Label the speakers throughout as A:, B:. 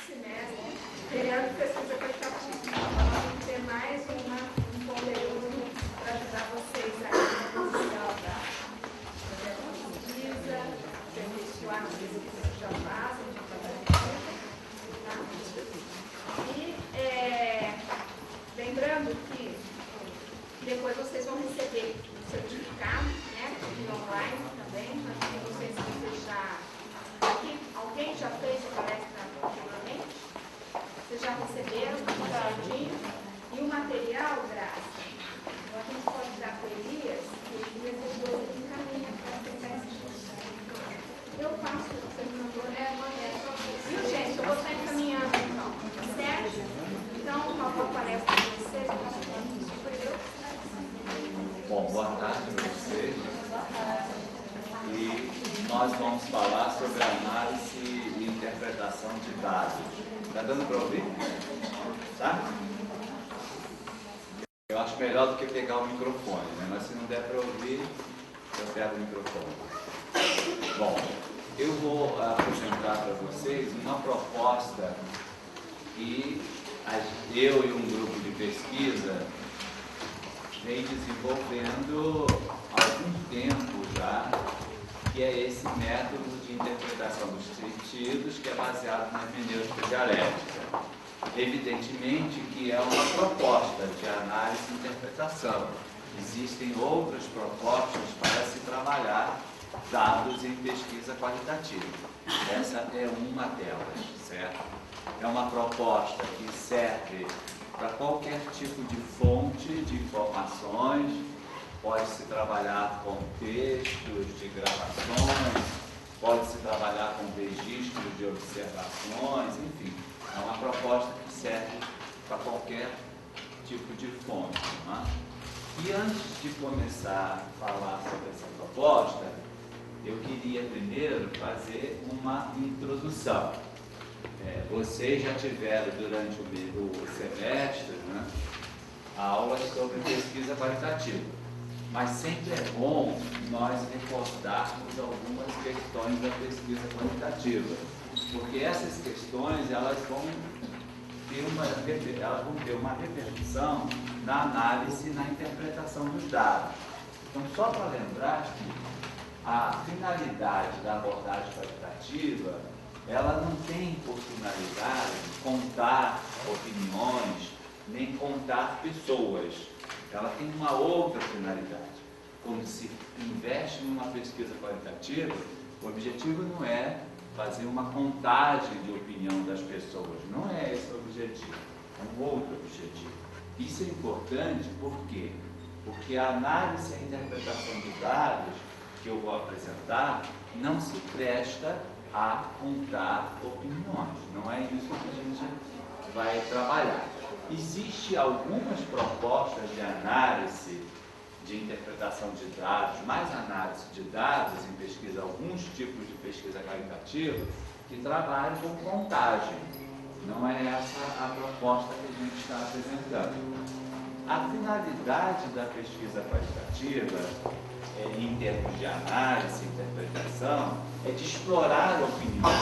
A: semestre, criando pesquisa qualitativa. Vamos ter mais um conteúdo para ajudar vocês aí na posição da pesquisa, aperfeiçoar as pesquisas que já fazem, de qualitativa. E lembrando que depois vocês vão receber o certificado, né, online também, para que vocês já... Aqui, alguém já fez a palestra anteriormente? Vocês já receberam tudo certinho? E o material, Graça, a gente pode dar para o Elias, e o Elias depois ele encaminha para tentar assistir. Eu faço, você me mandou, né? Viu, gente? Eu vou estar encaminhando, então. Certo? Então, uma boa palestra para vocês.
B: Bom, boa tarde para vocês. E nós vamos falar sobre análise e interpretação de dados. Está dando para ouvir? Tá? Eu acho melhor do que pegar o microfone, né? Mas se não der para ouvir, eu pego o microfone. Bom, eu vou apresentar para vocês uma proposta que eu e um grupo de pesquisa vem desenvolvendo há algum tempo já, que é esse método de interpretação dos sentidos que é baseado na hermenêutica dialética. Evidentemente que é uma proposta de análise e interpretação. Existem outras propostas para se trabalhar dados em pesquisa qualitativa. Essa é uma delas, certo? É uma proposta que serve para qualquer tipo de fonte de informações. Pode-se trabalhar com textos de gravações, pode-se trabalhar com registros de observações, enfim. É uma proposta que serve para qualquer tipo de fonte. Não é? E antes de começar a falar sobre essa proposta, eu queria primeiro fazer uma introdução. Vocês já tiveram durante o semestre, né, aulas sobre pesquisa qualitativa. Mas sempre é bom nós recordarmos algumas questões da pesquisa qualitativa, porque essas questões elas vão ter uma repercussão na análise e na interpretação dos dados. Então, só para lembrar que a finalidade da abordagem qualitativa, ela não tem por finalidade contar opiniões, nem contar pessoas. Ela tem uma outra finalidade. Quando se investe numa pesquisa qualitativa, o objetivo não é fazer uma contagem de opinião das pessoas. Não é esse o objetivo. É um outro objetivo. Isso é importante por quê? Porque a análise e a interpretação de dados que eu vou apresentar não se presta a contar opiniões. Não é isso que a gente vai trabalhar. Existem algumas propostas de análise, de interpretação de dados, mais análise de dados em pesquisa, alguns tipos de pesquisa qualitativa, que trabalham com contagem. Não é essa a proposta que a gente está apresentando. A finalidade da pesquisa qualitativa, em termos de análise e interpretação, é de explorar opiniões,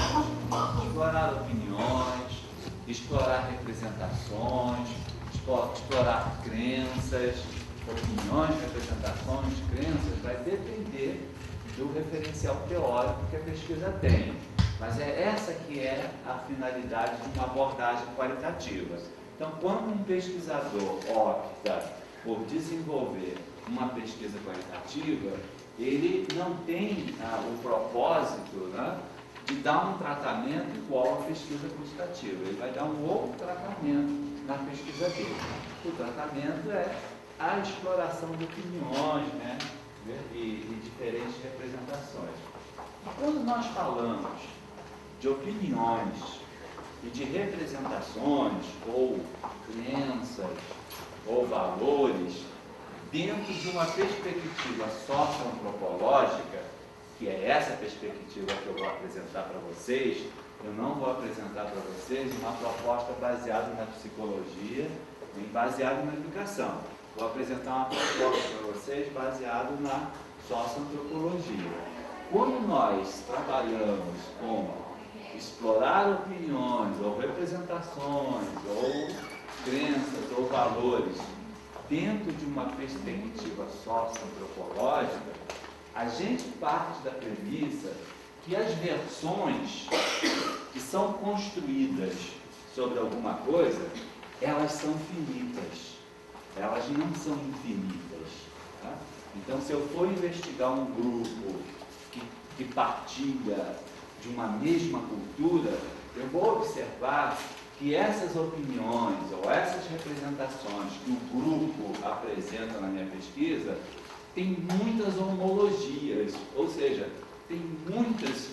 B: explorar representações, explorar crenças. Opiniões, representações, crenças, vai depender do referencial teórico que a pesquisa tem. Mas é essa que é a finalidade de uma abordagem qualitativa. Então, quando um pesquisador opta por desenvolver uma pesquisa qualitativa, ele não tem o propósito, né, de dar um tratamento igual à pesquisa quantitativa. Ele vai dar um outro tratamento na pesquisa dele. O tratamento é a exploração de opiniões, né, e diferentes representações. Quando nós falamos de opiniões e de representações, ou crenças, ou valores, dentro de uma perspectiva socioantropológica, que é essa perspectiva que eu vou apresentar para vocês, eu não vou apresentar para vocês uma proposta baseada na psicologia, nem baseada na educação. Vou apresentar uma proposta para vocês baseada na socioantropologia. Quando nós trabalhamos com explorar opiniões, ou representações, ou crenças, ou valores, dentro de uma perspectiva socioantropológica, a gente parte da premissa que as versões que são construídas sobre alguma coisa, elas são finitas, elas não são infinitas. Tá? Então, se eu for investigar um grupo que partilha de uma mesma cultura, eu vou observar que essas opiniões ou essas representações que o grupo apresenta na minha pesquisa tem muitas homologias, ou seja, tem muitos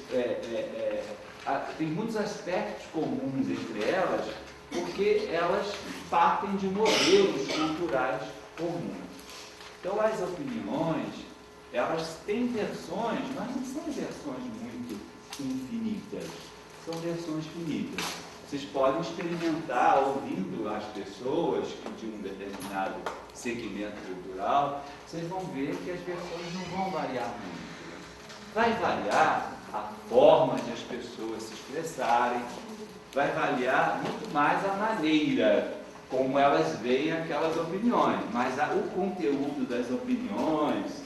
B: aspectos comuns entre elas, porque elas partem de modelos culturais comuns. Então, as opiniões, elas têm versões, mas não são versões muito infinitas, são versões finitas. Vocês podem experimentar ouvindo as pessoas de um determinado segmento cultural, vocês vão ver que as versões não vão variar muito. Vai variar a forma de as pessoas se expressarem, vai variar muito mais a maneira como elas veem aquelas opiniões, mas o conteúdo das opiniões,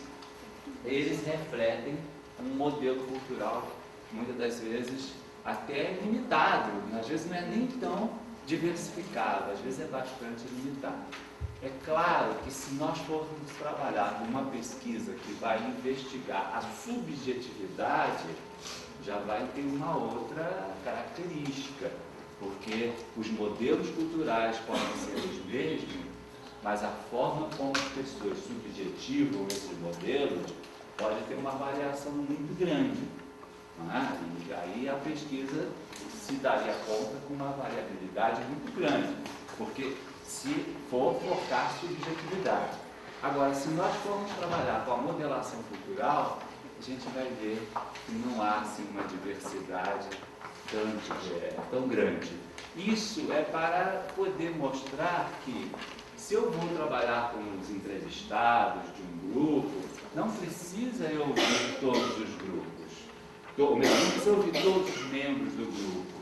B: eles refletem um modelo cultural, muitas das vezes até limitado, às vezes não é nem tão diversificado, às vezes é bastante limitado. É claro que se nós formos trabalhar numa pesquisa que vai investigar a subjetividade, já vai ter uma outra característica, porque os modelos culturais podem ser os mesmos, mas a forma como as pessoas subjetivam esses modelos pode ter uma variação muito grande. E aí a pesquisa se daria conta com uma variabilidade muito grande, porque se for focar subjetividade. Agora, se nós formos trabalhar com a modelação cultural, a gente vai ver que não há assim, uma diversidade tão grande. Isso é para poder mostrar que, se eu vou trabalhar com os entrevistados de um grupo, não precisa eu ouvir todos os grupos. Não precisa ouvir todos os membros do grupo.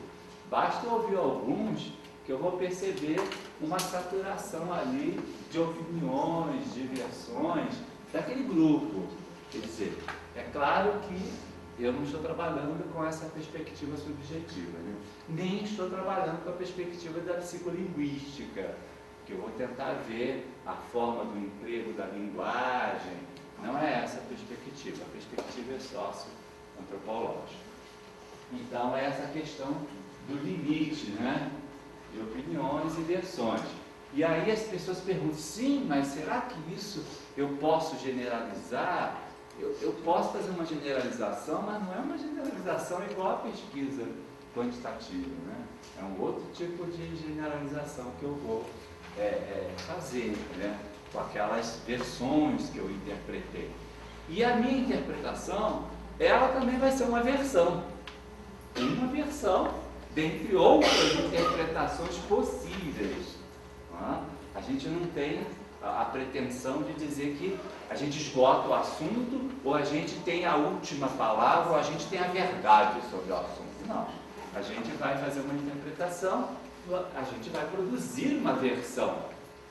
B: Basta ouvir alguns que eu vou perceber uma saturação ali de opiniões, de versões daquele grupo. Quer dizer, é claro que eu não estou trabalhando com essa perspectiva subjetiva, né? Nem estou trabalhando com a perspectiva da psicolinguística, que eu vou tentar ver a forma do emprego da linguagem. Não é essa a perspectiva é socioantropológica. Então, é essa questão do limite, né? De opiniões e versões. E aí as pessoas perguntam, sim, mas será que isso eu posso generalizar? Eu posso fazer uma generalização, mas não é uma generalização igual à pesquisa quantitativa, né? É um outro tipo de generalização que eu vou fazer, né? Com aquelas versões que eu interpretei. E a minha interpretação, ela também vai ser uma versão dentre outras interpretações possíveis. A gente não tem a pretensão de dizer que a gente esgota o assunto, ou a gente tem a última palavra, ou a gente tem a verdade sobre o assunto. Não. A gente vai fazer uma interpretação, a gente vai produzir uma versão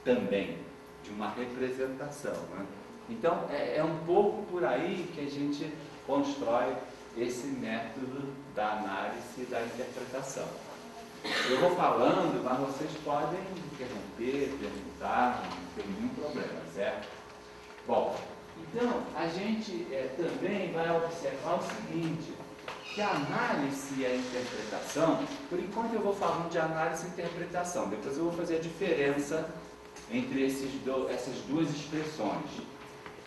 B: também, de uma representação. Né? Então, é um pouco por aí que a gente constrói esse método da análise e da interpretação. Eu vou falando, mas vocês podem interromper, perguntar, não tem nenhum problema, certo? Bom, então a gente também vai observar o seguinte, que a análise e a interpretação, por enquanto eu vou falando de análise e interpretação, depois eu vou fazer a diferença entre essas duas expressões.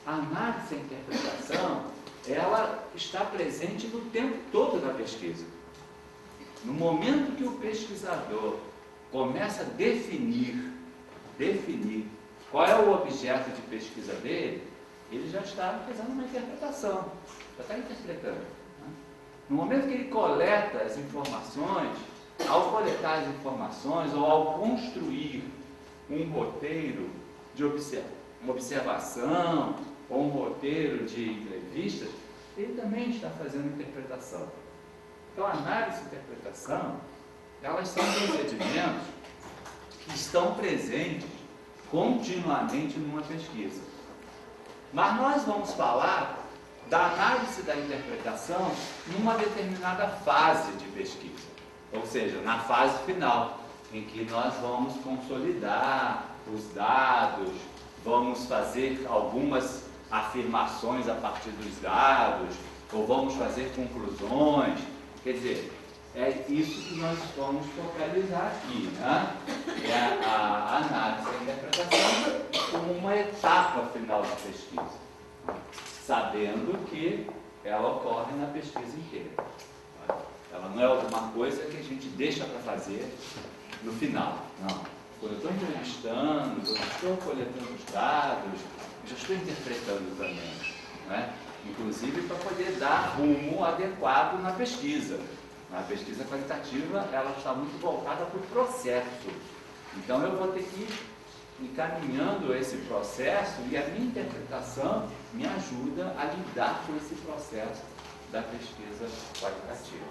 B: A análise e a interpretação, ela está presente no tempo todo da pesquisa. No momento que o pesquisador começa a definir qual é o objeto de pesquisa dele, ele já está fazendo uma interpretação, já está interpretando. Né? No momento que ele coleta as informações, ao coletar as informações ou ao construir um roteiro de uma observação ou um roteiro de entrevistas, ele também está fazendo interpretação. Então, análise e interpretação, elas são procedimentos que estão presentes continuamente numa pesquisa. Mas nós vamos falar da análise da interpretação numa determinada fase de pesquisa, ou seja, na fase final, em que nós vamos consolidar os dados, vamos fazer algumas afirmações a partir dos dados, ou vamos fazer conclusões. Quer dizer, é isso que nós vamos focalizar aqui, né? É a análise e a interpretação como uma etapa final de pesquisa, sabendo que ela ocorre na pesquisa inteira. Ela não é alguma coisa que a gente deixa para fazer no final, não. Quando eu estou entrevistando, quando eu estou coletando os dados, eu já estou interpretando também, né? Inclusive para poder dar rumo adequado na pesquisa. Na pesquisa qualitativa, ela está muito voltada para o processo. Então, eu vou ter que ir encaminhando esse processo e a minha interpretação me ajuda a lidar com esse processo da pesquisa qualitativa.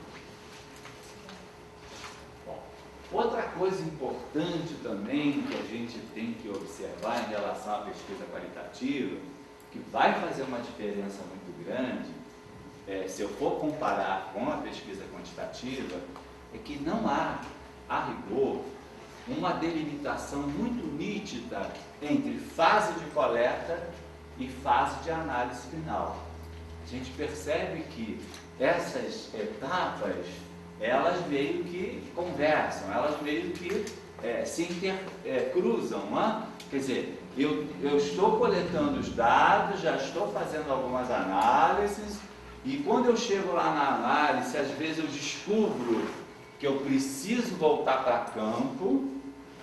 B: Bom, outra coisa importante também que a gente tem que observar em relação à pesquisa qualitativa, que vai fazer uma diferença muito grande, se eu for comparar com a pesquisa quantitativa, é que não há, a rigor, uma delimitação muito nítida entre fase de coleta e fase de análise final. A gente percebe que essas etapas, elas meio que conversam, elas meio que se intercruzam, não é? Quer dizer, eu estou coletando os dados, já estou fazendo algumas análises, e quando eu chego lá na análise, às vezes eu descubro que eu preciso voltar para campo,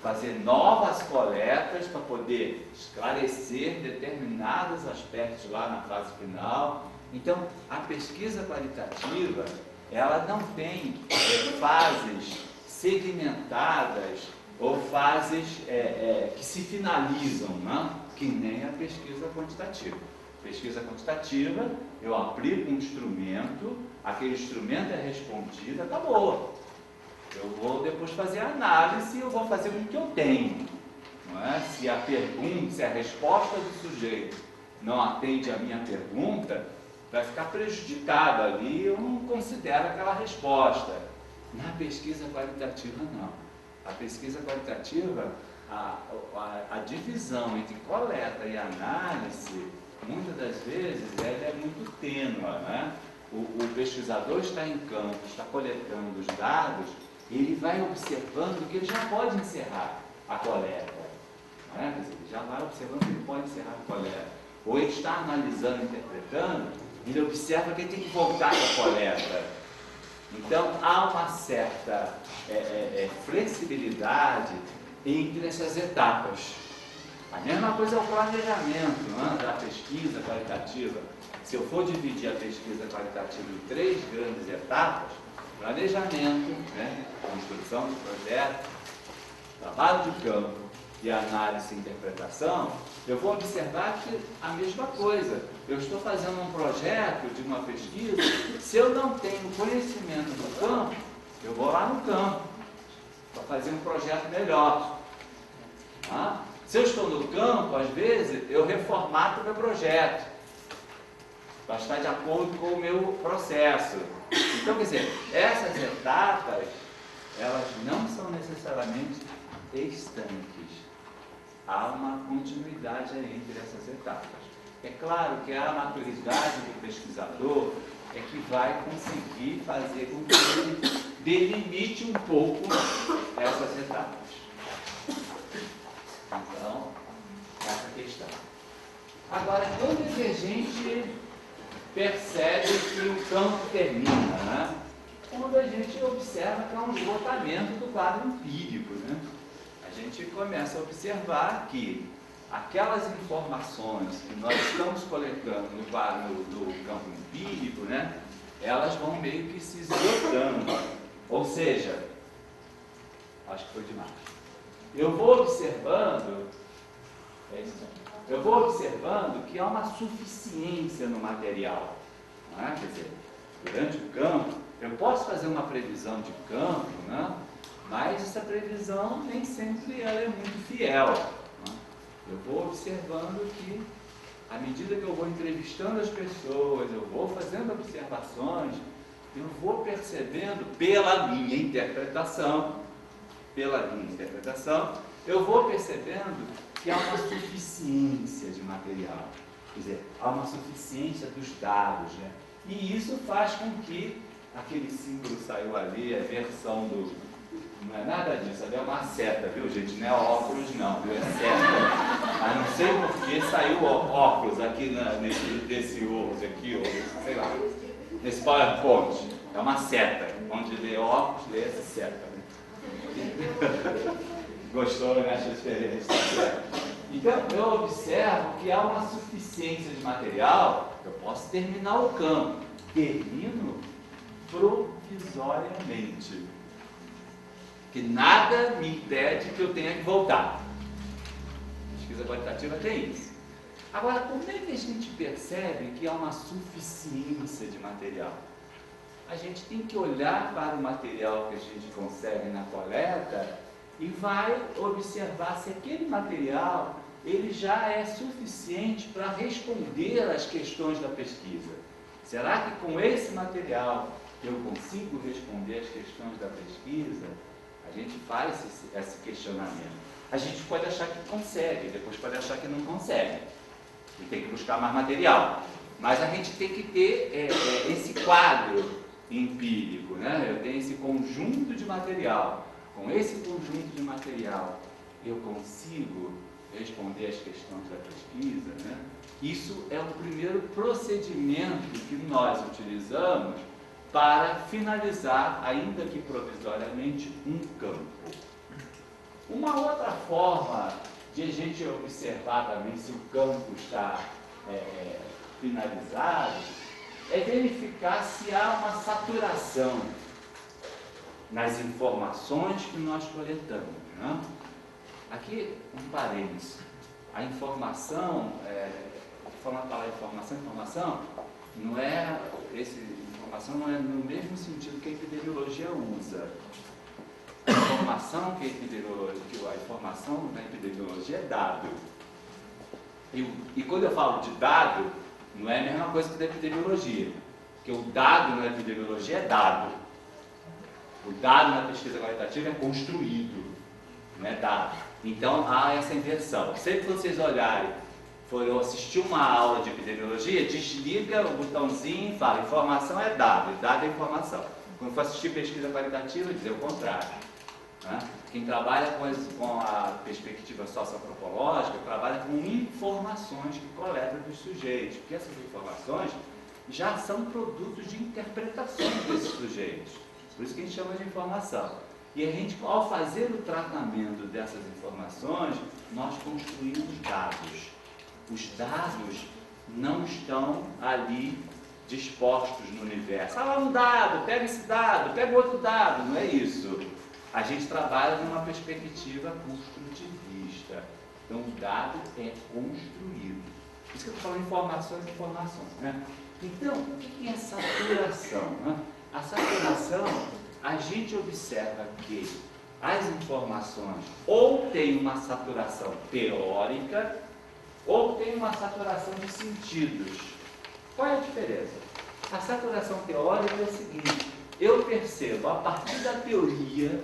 B: fazer novas coletas para poder esclarecer determinados aspectos lá na fase final. Então, a pesquisa qualitativa, ela não tem fases segmentadas ou fases que se finalizam, né? Que nem a pesquisa quantitativa. Pesquisa quantitativa, eu aplico um instrumento, aquele instrumento é respondido, acabou. Eu vou depois fazer a análise e eu vou fazer com o que eu tenho. Não é? Se a pergunta, se a resposta do sujeito não atende à minha pergunta, vai ficar prejudicado ali, eu não considero aquela resposta. Na pesquisa qualitativa, não. A pesquisa qualitativa, a divisão entre coleta e análise, muitas das vezes, ela é muito tênue, né? O pesquisador está em campo, está coletando os dados, ele vai observando que ele já pode encerrar a coleta. Não é? Quer dizer, ele já vai observando que ele pode encerrar a coleta. Ou ele está analisando, interpretando, ele observa que ele tem que voltar para a coleta. Então, há uma certa flexibilidade entre essas etapas. A mesma coisa é o planejamento, né, da pesquisa qualitativa. Se eu for dividir a pesquisa qualitativa em 3 grandes etapas, planejamento, né, construção de projeto, trabalho de campo e análise e interpretação, eu vou observar que a mesma coisa. Eu estou fazendo um projeto de uma pesquisa, se eu não tenho conhecimento do campo, eu vou lá no campo para fazer um projeto melhor. Tá? Se eu estou no campo, às vezes, eu reformato o meu projeto para estar de acordo com o meu processo. Então, quer dizer, essas etapas, elas não são necessariamente estanques. Há uma continuidade entre essas etapas. É claro que a maturidade do pesquisador é que vai conseguir fazer com que ele delimite um pouco essas etapas. Então, essa questão. Agora, quando é que a gente percebe que o campo termina, né? Quando a gente observa que há um esgotamento do quadro empírico, né? A gente começa a observar que aquelas informações que nós estamos coletando no quadro do campo empírico, né? Elas vão meio que se esgotando. Ou seja, acho que foi demais. Eu vou observando que há uma suficiência no material. Não é? Quer dizer, durante o campo, Eu posso fazer uma previsão de campo, né? Mas essa previsão nem sempre ela é muito fiel. Né? Eu vou observando que, à medida que eu vou entrevistando as pessoas, eu vou fazendo observações, eu vou percebendo pela minha interpretação, eu vou percebendo que há uma suficiência de material. Quer dizer, há uma suficiência dos dados, né? E isso faz com que aquele símbolo saiu ali, a versão do... Não é nada disso, ali é uma seta, viu, gente? Não é óculos, não, viu? É seta. Mas não sei por que saiu óculos aqui nesse óculos aqui, ou sei lá, nesse PowerPoint. É uma seta. Onde lê óculos, lê essa seta. Né? Gostou, né? Achou diferente? Então, eu observo que há uma suficiência de material, eu posso terminar o campo. Termino provisoriamente. Que nada me impede que eu tenha que voltar. A pesquisa qualitativa tem isso. Agora, como é que a gente percebe que há uma suficiência de material? A gente tem que olhar para o material que a gente consegue na coleta e vai observar se aquele material ele já é suficiente para responder às questões da pesquisa. Será que com esse material eu consigo responder às questões da pesquisa? A gente faz esse questionamento. A gente pode achar que consegue, depois pode achar que não consegue. E tem que buscar mais material. Mas a gente tem que ter esse quadro empírico, né? Eu tenho esse conjunto de material. Com esse conjunto de material, eu consigo responder às questões da pesquisa, né? Isso é o primeiro procedimento que nós utilizamos para finalizar, ainda que provisoriamente, um campo. Uma outra forma de a gente observar também se o campo está finalizado é verificar se há uma saturação nas informações que nós coletamos. Né? Aqui, um parênteses. A informação, falando falar informação, não é informação não é no mesmo sentido que a epidemiologia usa. A informação a informação na epidemiologia é dado. E quando eu falo de dado, não é a mesma coisa que da epidemiologia. Porque o dado na epidemiologia é dado. O dado na pesquisa qualitativa é construído, não é dado. Então há essa inversão. Sempre que vocês olharem, forem assistir uma aula de epidemiologia, desliga o botãozinho e fala: informação é dado, e dado é informação. Quando for assistir pesquisa qualitativa, dizer o contrário. Né? Quem trabalha com a perspectiva socioantropológica trabalha com informações que coleta dos sujeitos, porque essas informações já são produtos de interpretações desses sujeitos. Por isso que a gente chama de informação. E a gente, ao fazer o tratamento dessas informações, nós construímos dados. Os dados não estão ali dispostos no universo. Ah, um dado, pega esse dado, pega outro dado. Não é isso. A gente trabalha numa perspectiva construtivista. Então, o dado é construído. Por isso que eu estou falando informações. Né? Então, o que é saturação? Né? A saturação, a gente observa que as informações ou têm uma saturação teórica ou tem uma saturação de sentidos. Qual é a diferença? A saturação teórica é o seguinte: eu percebo a partir da teoria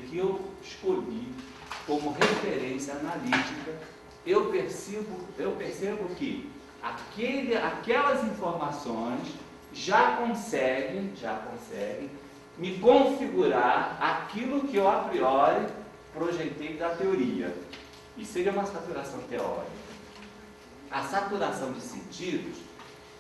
B: que eu escolhi como referência analítica, eu percebo que aquelas informações já conseguem me configurar aquilo que eu a priori projetei da teoria. Isso seria uma saturação teórica. A saturação de sentidos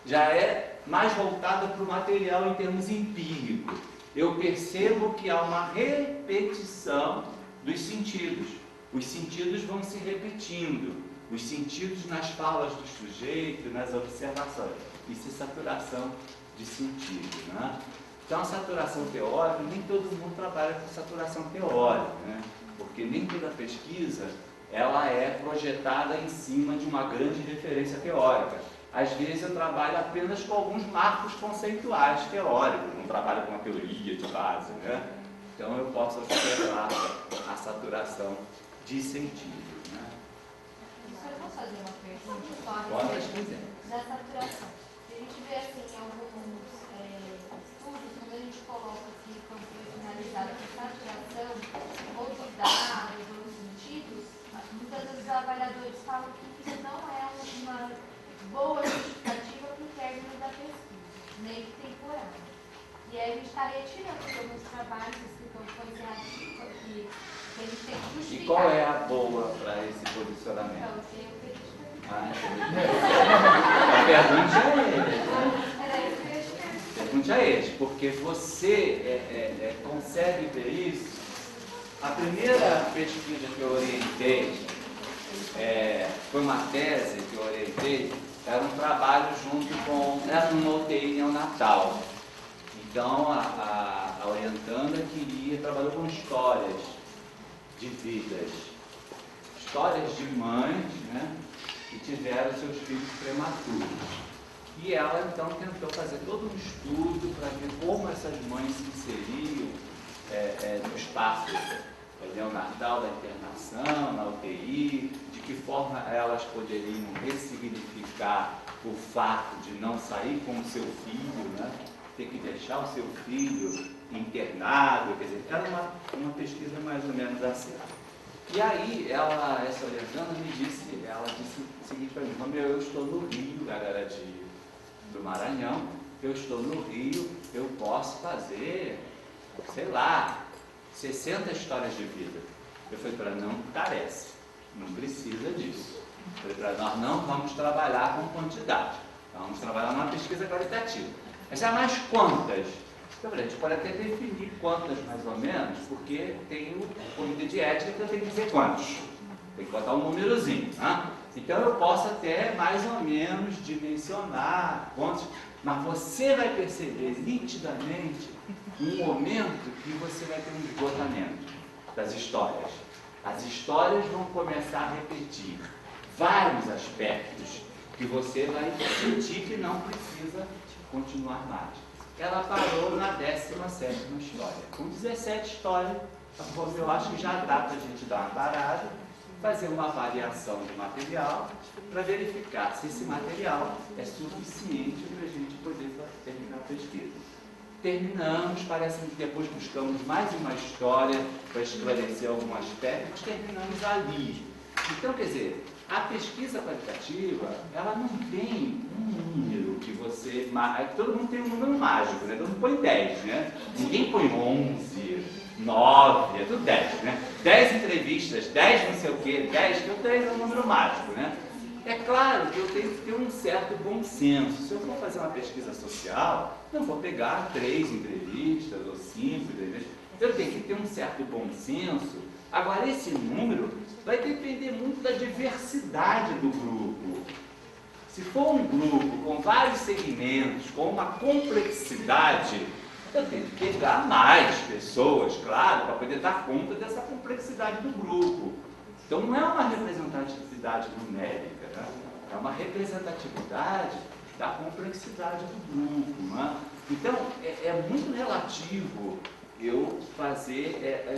B: já é mais voltada para o material em termos empíricos. Eu percebo que há uma repetição dos sentidos. Os sentidos vão se repetindo. Os sentidos nas falas do sujeito, nas observações. Isso é saturação de sentido. Né? Então, a saturação teórica, nem todo mundo trabalha com saturação teórica, né? Porque nem toda pesquisa ela é projetada em cima de uma grande referência teórica. Às vezes eu trabalho apenas com alguns marcos conceituais teóricos, não trabalho com a teoria de base, né? Então eu posso observar a saturação de sentido, né?
C: Eu posso fazer uma pergunta?
B: Quantas quiser.
C: Da saturação. A gente vê assim em alguns estudos, quando a gente coloca assim, quando foi finalizada a saturação, ou de dados, ou de sentidos, muitas vezes os avaliadores falam que isso não é uma boa justificativa para o término da pesquisa, nem temporária. E aí a gente está retirando alguns trabalhos que estão encerrados, que a gente tem que justificar.
B: E qual é a boa para esse posicionamento?
C: Então, eu queria te perguntar.
B: A pergunta é eles, né?
C: Era isso que eu ia te perguntar.
B: Pergunte a eles, porque você consegue ver isso. A primeira pesquisa que eu orientei, foi uma tese que eu orientei, era um trabalho junto com, era numa UTI neonatal. Então a orientanda trabalhou com histórias de vidas, histórias de mães, né, que tiveram seus filhos prematuros. E ela então tentou fazer todo um estudo para ver como essas mães se inseriam no espaço neonatal da internação, na UTI, de que forma elas poderiam ressignificar o fato de não sair com o seu filho, né? Ter que deixar o seu filho internado, quer dizer, era uma pesquisa mais ou menos assim. E aí, essa orientanda ela disse o seguinte para mim: Romeu, eu estou no Rio, galera do Maranhão, eu estou no Rio, eu posso fazer, sei lá, 60 histórias de vida. Eu falei para ela: não parece, não precisa disso. Eu falei para ela: nós não vamos trabalhar com quantidade, vamos trabalhar numa pesquisa qualitativa. Mas mais quantas? Eu falei: a gente pode até definir quantas mais ou menos, porque tem o comitê de ética que eu tenho que dizer quantos. Tem que botar um númerozinho, né? Então eu posso até mais ou menos dimensionar quantos, mas você vai perceber nitidamente um momento que você vai ter um esgotamento das histórias. As histórias vão começar a repetir vários aspectos que você vai sentir que não precisa continuar mais. Ela parou na 17ª história. Com 17 histórias, eu acho que já dá para a gente dar uma parada, fazer uma avaliação do material, para verificar se esse material é suficiente para a gente poder terminar a pesquisa. Terminamos, parece que depois buscamos mais uma história para esclarecer algum aspecto, mas terminamos ali. Então, quer dizer, a pesquisa qualitativa, ela não tem um número que você... Todo mundo tem um número mágico, né? Todo mundo põe 10, né? Ninguém põe 11, 9, é tudo 10, né? 10 entrevistas, 10 não sei o quê, 10, porque o 10 é um número mágico, né? É claro que eu tenho que ter um certo bom senso. Se eu for fazer uma pesquisa social, não vou pegar 3 entrevistas ou 5 entrevistas. Eu tenho que ter um certo bom senso. Agora, esse número vai depender muito da diversidade do grupo. Se for um grupo com vários segmentos, com uma complexidade, eu tenho que pegar mais pessoas, claro, para poder dar conta dessa complexidade do grupo. Então, não é uma representatividade numérica, né? É uma representatividade da complexidade do grupo. Né? Então, é muito relativo eu fazer,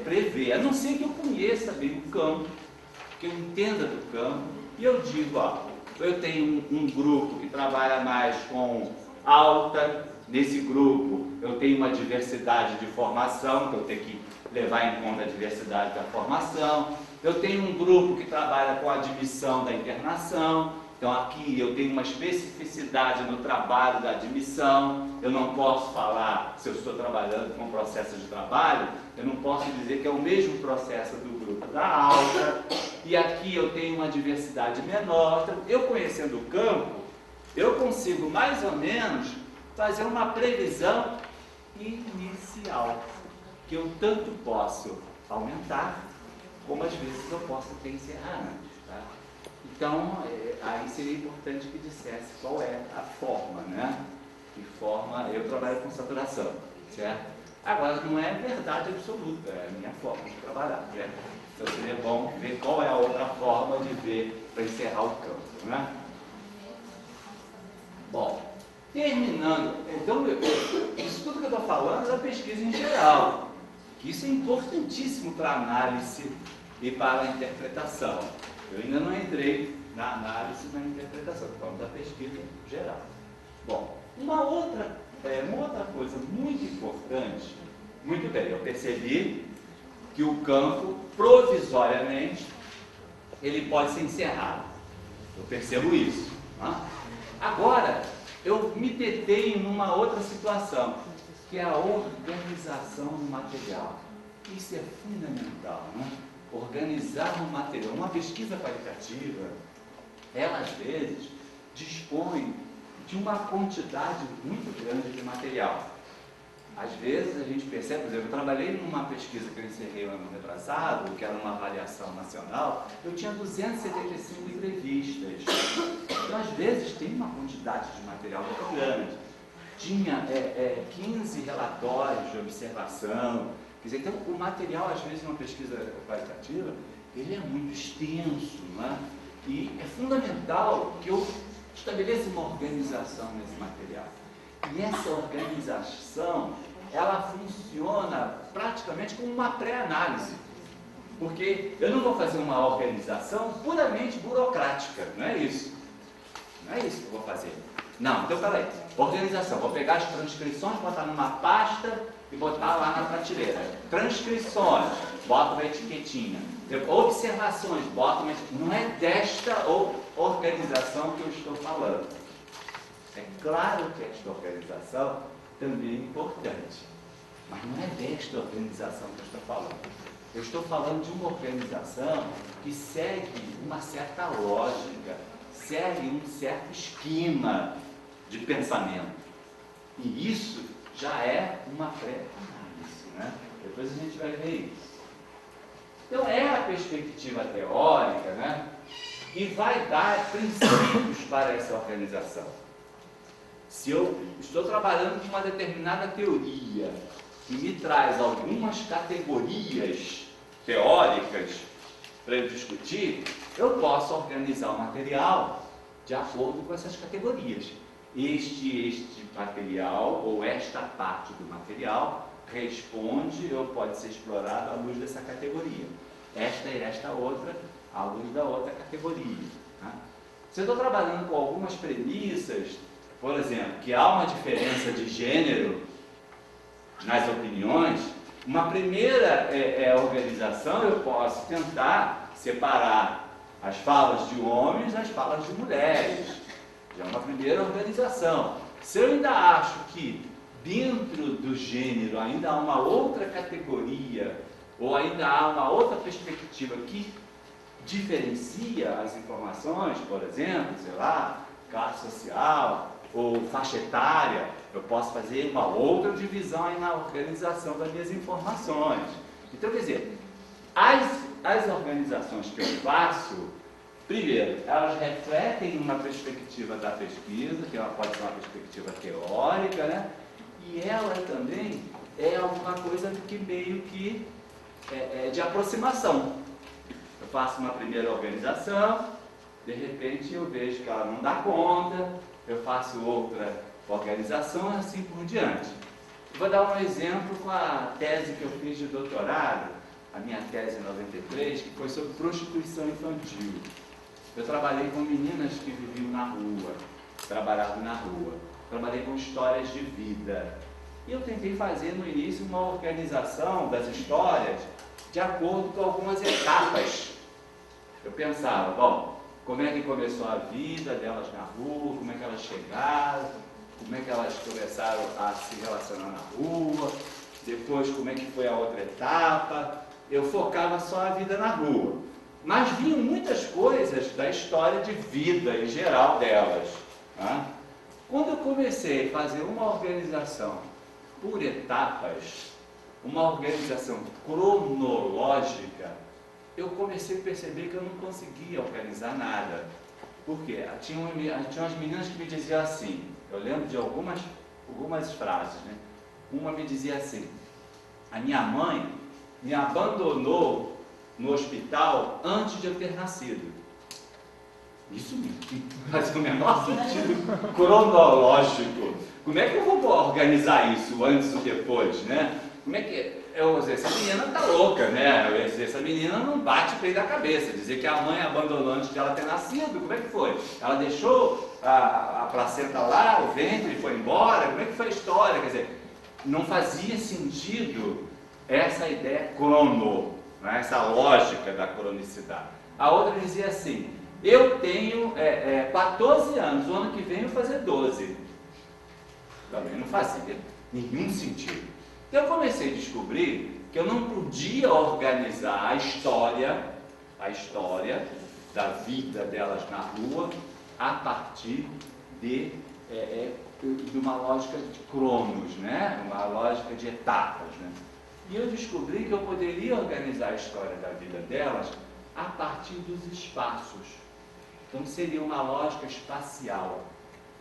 B: prever, a não ser que eu conheça bem o campo, que eu entenda do campo, e eu digo, ó, eu tenho um grupo que trabalha mais com alta, nesse grupo eu tenho uma diversidade de formação, que eu tenho que levar em conta a diversidade da formação, eu tenho um grupo que trabalha com a admissão da internação, então aqui eu tenho uma especificidade no trabalho da admissão, eu não posso falar, se eu estou trabalhando com processo de trabalho, eu não posso dizer que é o mesmo processo do grupo da alta, e aqui eu tenho uma diversidade menor. Então, eu conhecendo o campo, eu consigo mais ou menos fazer uma previsão inicial, que eu tanto posso aumentar, como às vezes eu posso até encerrar antes. Tá? Então, aí seria importante que dissesse qual é a forma, né? Que forma, eu trabalho com saturação, certo? Agora, não é verdade absoluta, é a minha forma de trabalhar, certo? Então seria bom ver qual é a outra forma de ver para encerrar o campo, né? Terminando, então, isso tudo que eu estou falando é da pesquisa em geral. Isso é importantíssimo para a análise e para a interpretação. Eu ainda não entrei na análise e na interpretação, estou falando da pesquisa em geral. Bom, uma outra coisa muito importante, muito bem, eu percebi que o campo, provisoriamente, ele pode ser encerrado. Eu percebo isso. Tá? Agora, eu me detenho numa outra situação, que é a organização do material. Isso é fundamental, né? Organizar o material. Uma pesquisa qualitativa, ela às vezes dispõe de uma quantidade muito grande de material. Às vezes a gente percebe, por exemplo, eu trabalhei numa pesquisa que eu encerrei no ano retrasado, que era uma avaliação nacional, eu tinha 275 entrevistas. Então, às vezes, tem uma quantidade de material muito grande. Tinha 15 relatórios de observação. Quer dizer, então, o material, às vezes, numa pesquisa qualitativa, ele é muito extenso, né? E é fundamental que eu estabeleça uma organização nesse material. E essa organização, ela funciona praticamente como uma pré-análise. Porque eu não vou fazer uma organização puramente burocrática, não é isso. Não é isso que eu vou fazer. Não, então peraí. Organização, vou pegar as transcrições, botar numa pasta e botar lá na prateleira. Transcrições, bota uma etiquetinha. Observações, bota uma etiquetinha. Não é desta organização que eu estou falando. É claro que esta organização também é importante, mas não é desta organização que eu estou falando. Eu estou falando de uma organização que segue uma certa lógica, segue um certo esquema de pensamento. E isso já é uma pré-análise, né? Depois a gente vai ver isso. Então é a perspectiva teórica, né? Que vai dar princípios para essa organização. Se eu estou trabalhando com uma determinada teoria que me traz algumas categorias teóricas para eu discutir, eu posso organizar o material de acordo com essas categorias. Este material, ou esta parte do material, responde ou pode ser explorado à luz dessa categoria. Esta e esta outra, à luz da outra categoria. Né? Se eu estou trabalhando com algumas premissas, por exemplo, que há uma diferença de gênero nas opiniões, uma primeira organização eu posso tentar separar as falas de homens das falas de mulheres. Já é uma primeira organização. Se eu ainda acho que dentro do gênero ainda há uma outra categoria, ou ainda há uma outra perspectiva que diferencia as informações, por exemplo, sei lá, classe social, ou faixa etária, eu posso fazer uma outra divisão aí na organização das minhas informações. Então, quer dizer, as organizações que eu faço, primeiro, elas refletem uma perspectiva da pesquisa, que ela pode ser uma perspectiva teórica, né? E ela também é alguma coisa que meio que de aproximação. Eu faço uma primeira organização, de repente eu vejo que ela não dá conta, eu faço outra organização, assim por diante. Vou dar um exemplo com a tese que eu fiz de doutorado, a minha tese em 93, que foi sobre prostituição infantil. Eu trabalhei com meninas que viviam na rua, trabalhavam na rua, trabalhei com histórias de vida. E eu tentei fazer no início uma organização das histórias de acordo com algumas etapas. Eu pensava, bom, como é que começou a vida delas na rua, como é que elas chegaram, como é que elas começaram a se relacionar na rua, depois como é que foi a outra etapa. Eu focava só a vida na rua. Mas vinham muitas coisas da história de vida em geral delas. Né? Quando eu comecei a fazer uma organização por etapas, uma organização cronológica, eu comecei a perceber que eu não conseguia organizar nada. Por quê? Tinha umas meninas que me diziam assim, eu lembro de algumas frases, né? Uma me dizia assim, a minha mãe me abandonou no hospital antes de eu ter nascido. Isso não faz o menor sentido cronológico. Como é que eu vou organizar isso antes ou depois, né? Como é que... Eu vou dizer, essa menina tá louca, né? Eu ia dizer, essa menina não bate o peito da cabeça. Dizer que a mãe abandonou antes de ela ter nascido, como é que foi? Ela deixou a placenta lá, o ventre foi embora, como é que foi a história? Quer dizer, não fazia sentido essa ideia crono, né? Essa lógica da cronicidade. A outra dizia assim, eu tenho 14 anos, o ano que vem eu vou fazer 12. Também não fazia nenhum sentido. Então eu comecei a descobrir que eu não podia organizar a história da vida delas na rua a partir de uma lógica de cronos, né? Uma lógica de etapas, né? E eu descobri que eu poderia organizar a história da vida delas a partir dos espaços. Então seria uma lógica espacial,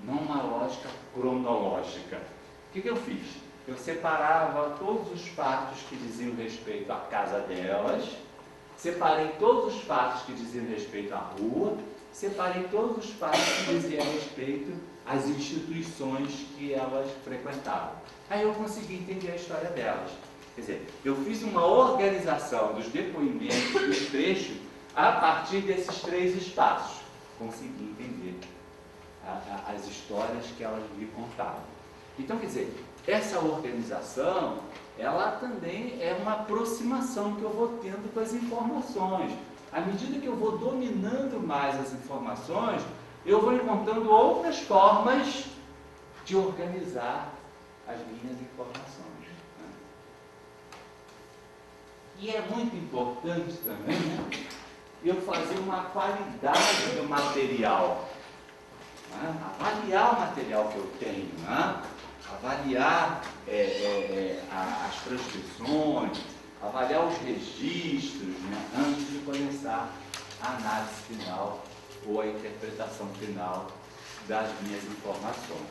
B: não uma lógica cronológica. O que eu fiz? Eu separava todos os fatos que diziam respeito à casa delas, separei todos os fatos que diziam respeito à rua, separei todos os fatos que diziam respeito às instituições que elas frequentavam. Aí eu consegui entender a história delas. Quer dizer, eu fiz uma organização dos depoimentos, dos trechos, a partir desses 3 espaços. Consegui entender as histórias que elas me contavam. Então, quer dizer, essa organização, ela também é uma aproximação que eu vou tendo com as informações. À medida que eu vou dominando mais as informações, eu vou encontrando outras formas de organizar as minhas informações. Né? E é muito importante também, né, eu fazer uma qualidade do material. Né? Avaliar o material que eu tenho, né? Avaliar as transcrições, avaliar os registros, né, antes de começar a análise final ou a interpretação final das minhas informações.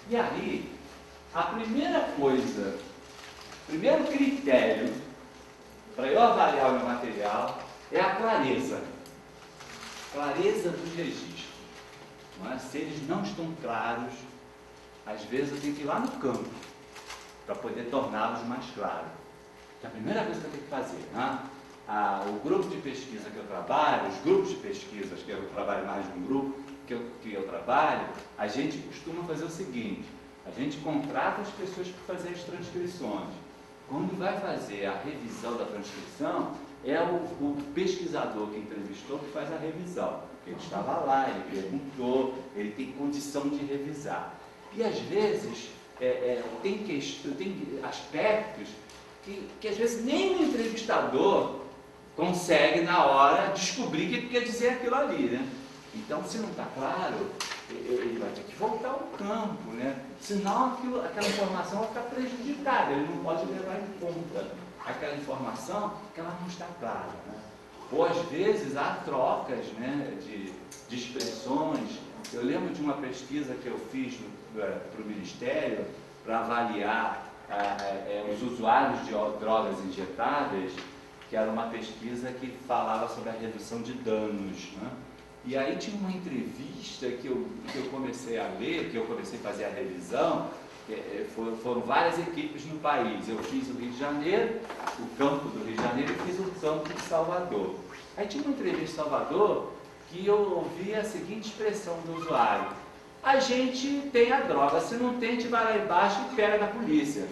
B: E aí, a primeira coisa, o primeiro critério para eu avaliar o meu material é a clareza. Clareza dos registros. Não é? Se eles não estão claros, às vezes eu tenho que ir lá no campo para poder torná-los mais claros. Então, a primeira coisa que eu tenho que fazer, né? O grupo de pesquisa que eu trabalho, os grupos de pesquisas que eu trabalho mais de um grupo que eu trabalho, a gente costuma fazer o seguinte, a gente contrata as pessoas para fazer as transcrições. Quando vai fazer a revisão da transcrição, é o pesquisador que entrevistou que faz a revisão. Ele estava lá, ele perguntou, ele tem condição de revisar. E às vezes tem aspectos que às vezes nem o entrevistador consegue na hora descobrir o que quer dizer aquilo ali, né? Então, se não está claro, ele vai ter que voltar ao campo, né? Senão aquela informação vai ficar prejudicada, ele não pode levar em conta aquela informação que ela não está clara, né? Ou às vezes há trocas, né, de expressões. Eu lembro de uma pesquisa que eu fiz para o Ministério para avaliar os usuários de drogas injetáveis, que era uma pesquisa que falava sobre a redução de danos, né? E aí tinha uma entrevista que eu comecei a ler, que eu comecei a fazer a revisão, foram várias equipes no país. Eu fiz o Rio de Janeiro, o campo do Rio de Janeiro, e fiz o campo de Salvador. Aí tinha uma entrevista em Salvador que eu ouvi a seguinte expressão do usuário: a gente tem a droga, se não tem, a gente vai lá embaixo e pega da polícia.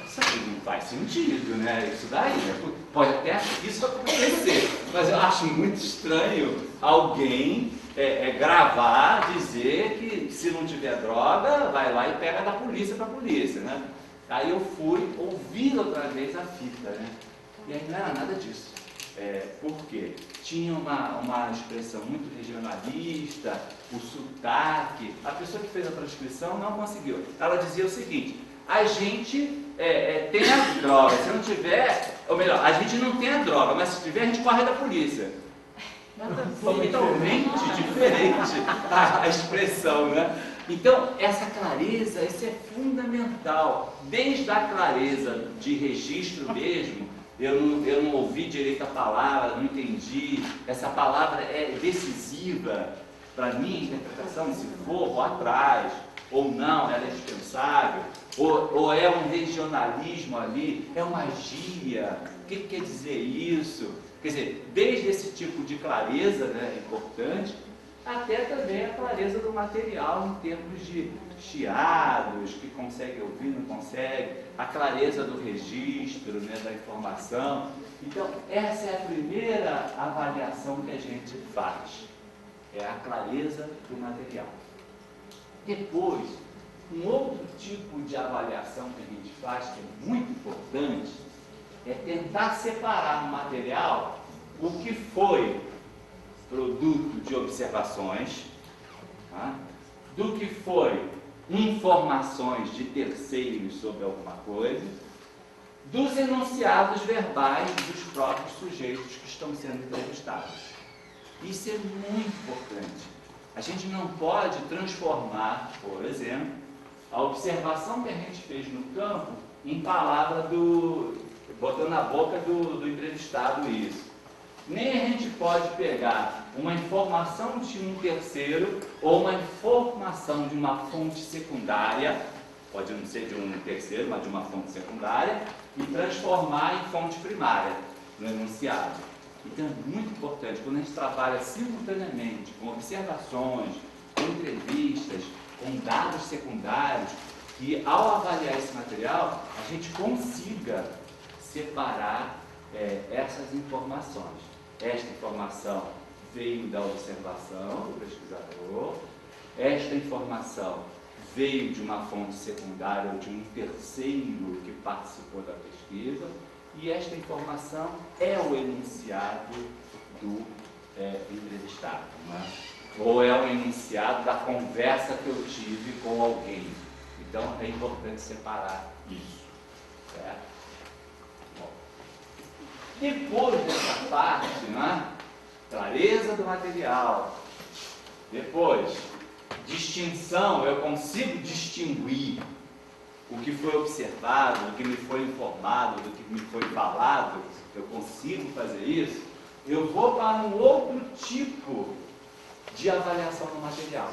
B: Isso aqui não faz sentido, né? Isso daí, né? Pode até isso acontecer, mas eu acho muito estranho alguém gravar, dizer que se não tiver droga, vai lá e pega da polícia para a polícia, né? Aí eu fui ouvir outra vez a fita, né? E aí não era nada disso. Por quê? Tinha uma expressão muito regionalista, o sotaque. A pessoa que fez a transcrição não conseguiu. Ela dizia o seguinte: a gente tem a droga, se não tiver, ou melhor, a gente não tem a droga, mas se tiver, a gente corre da polícia. Totalmente diferente a expressão, né? Então, essa clareza, isso é fundamental. Desde a clareza de registro mesmo, eu não ouvi direito a palavra, não entendi, essa palavra é decisiva para a minha interpretação, se for, vou atrás, ou não, ela é dispensável, ou é um regionalismo ali, é uma gíria, o que quer dizer isso? Quer dizer, desde esse tipo de clareza, né, importante, até também a clareza do material em termos de chiados, que consegue ouvir, não consegue, a clareza do registro, né, da informação. Então, essa é a primeira avaliação que a gente faz, é a clareza do material. Depois, um outro tipo de avaliação que a gente faz, que é muito importante, é tentar separar no material o que foi produto de observações, tá? Do que foi informações de terceiros sobre alguma coisa, dos enunciados verbais dos próprios sujeitos que estão sendo entrevistados. Isso é muito importante. A gente não pode transformar, por exemplo, a observação que a gente fez no campo em palavra botando na boca do entrevistado isso. Nem a gente pode pegar uma informação de um terceiro ou uma informação de uma fonte secundária, pode não ser de um terceiro, mas de uma fonte secundária, e transformar em fonte primária, no enunciado. Então é muito importante, quando a gente trabalha simultaneamente com observações, com entrevistas, com dados secundários, que ao avaliar esse material, a gente consiga separar essas informações. Esta informação veio da observação do pesquisador, esta informação veio de uma fonte secundária ou de um terceiro que participou da pesquisa, e esta informação é o enunciado do entrevistado, né? Ou é o enunciado da conversa que eu tive com alguém. Então é importante separar isso, certo? Bom, depois dessa parte, né? Clareza do material, depois distinção, eu consigo distinguir o que foi observado, o que me foi informado, do que me foi falado, eu consigo fazer isso, eu vou para um outro tipo de avaliação do material.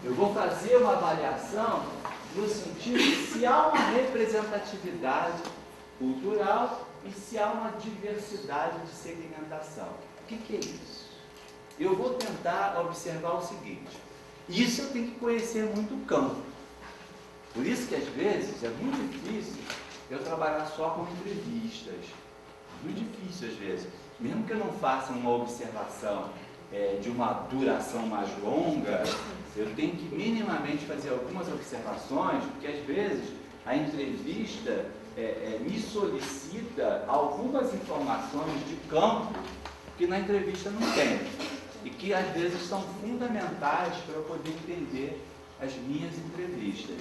B: Eu vou fazer uma avaliação no sentido de se há uma representatividade cultural e se há uma diversidade de segmentação. O que é isso? Eu vou tentar observar o seguinte: isso eu tenho que conhecer muito o campo. Por isso que às vezes é muito difícil eu trabalhar só com entrevistas. Muito difícil às vezes. Mesmo que eu não faça uma observação de uma duração mais longa, eu tenho que minimamente fazer algumas observações, porque às vezes a entrevista me solicita algumas informações de campo que na entrevista não tem. E que às vezes são fundamentais para eu poder entender as minhas entrevistas.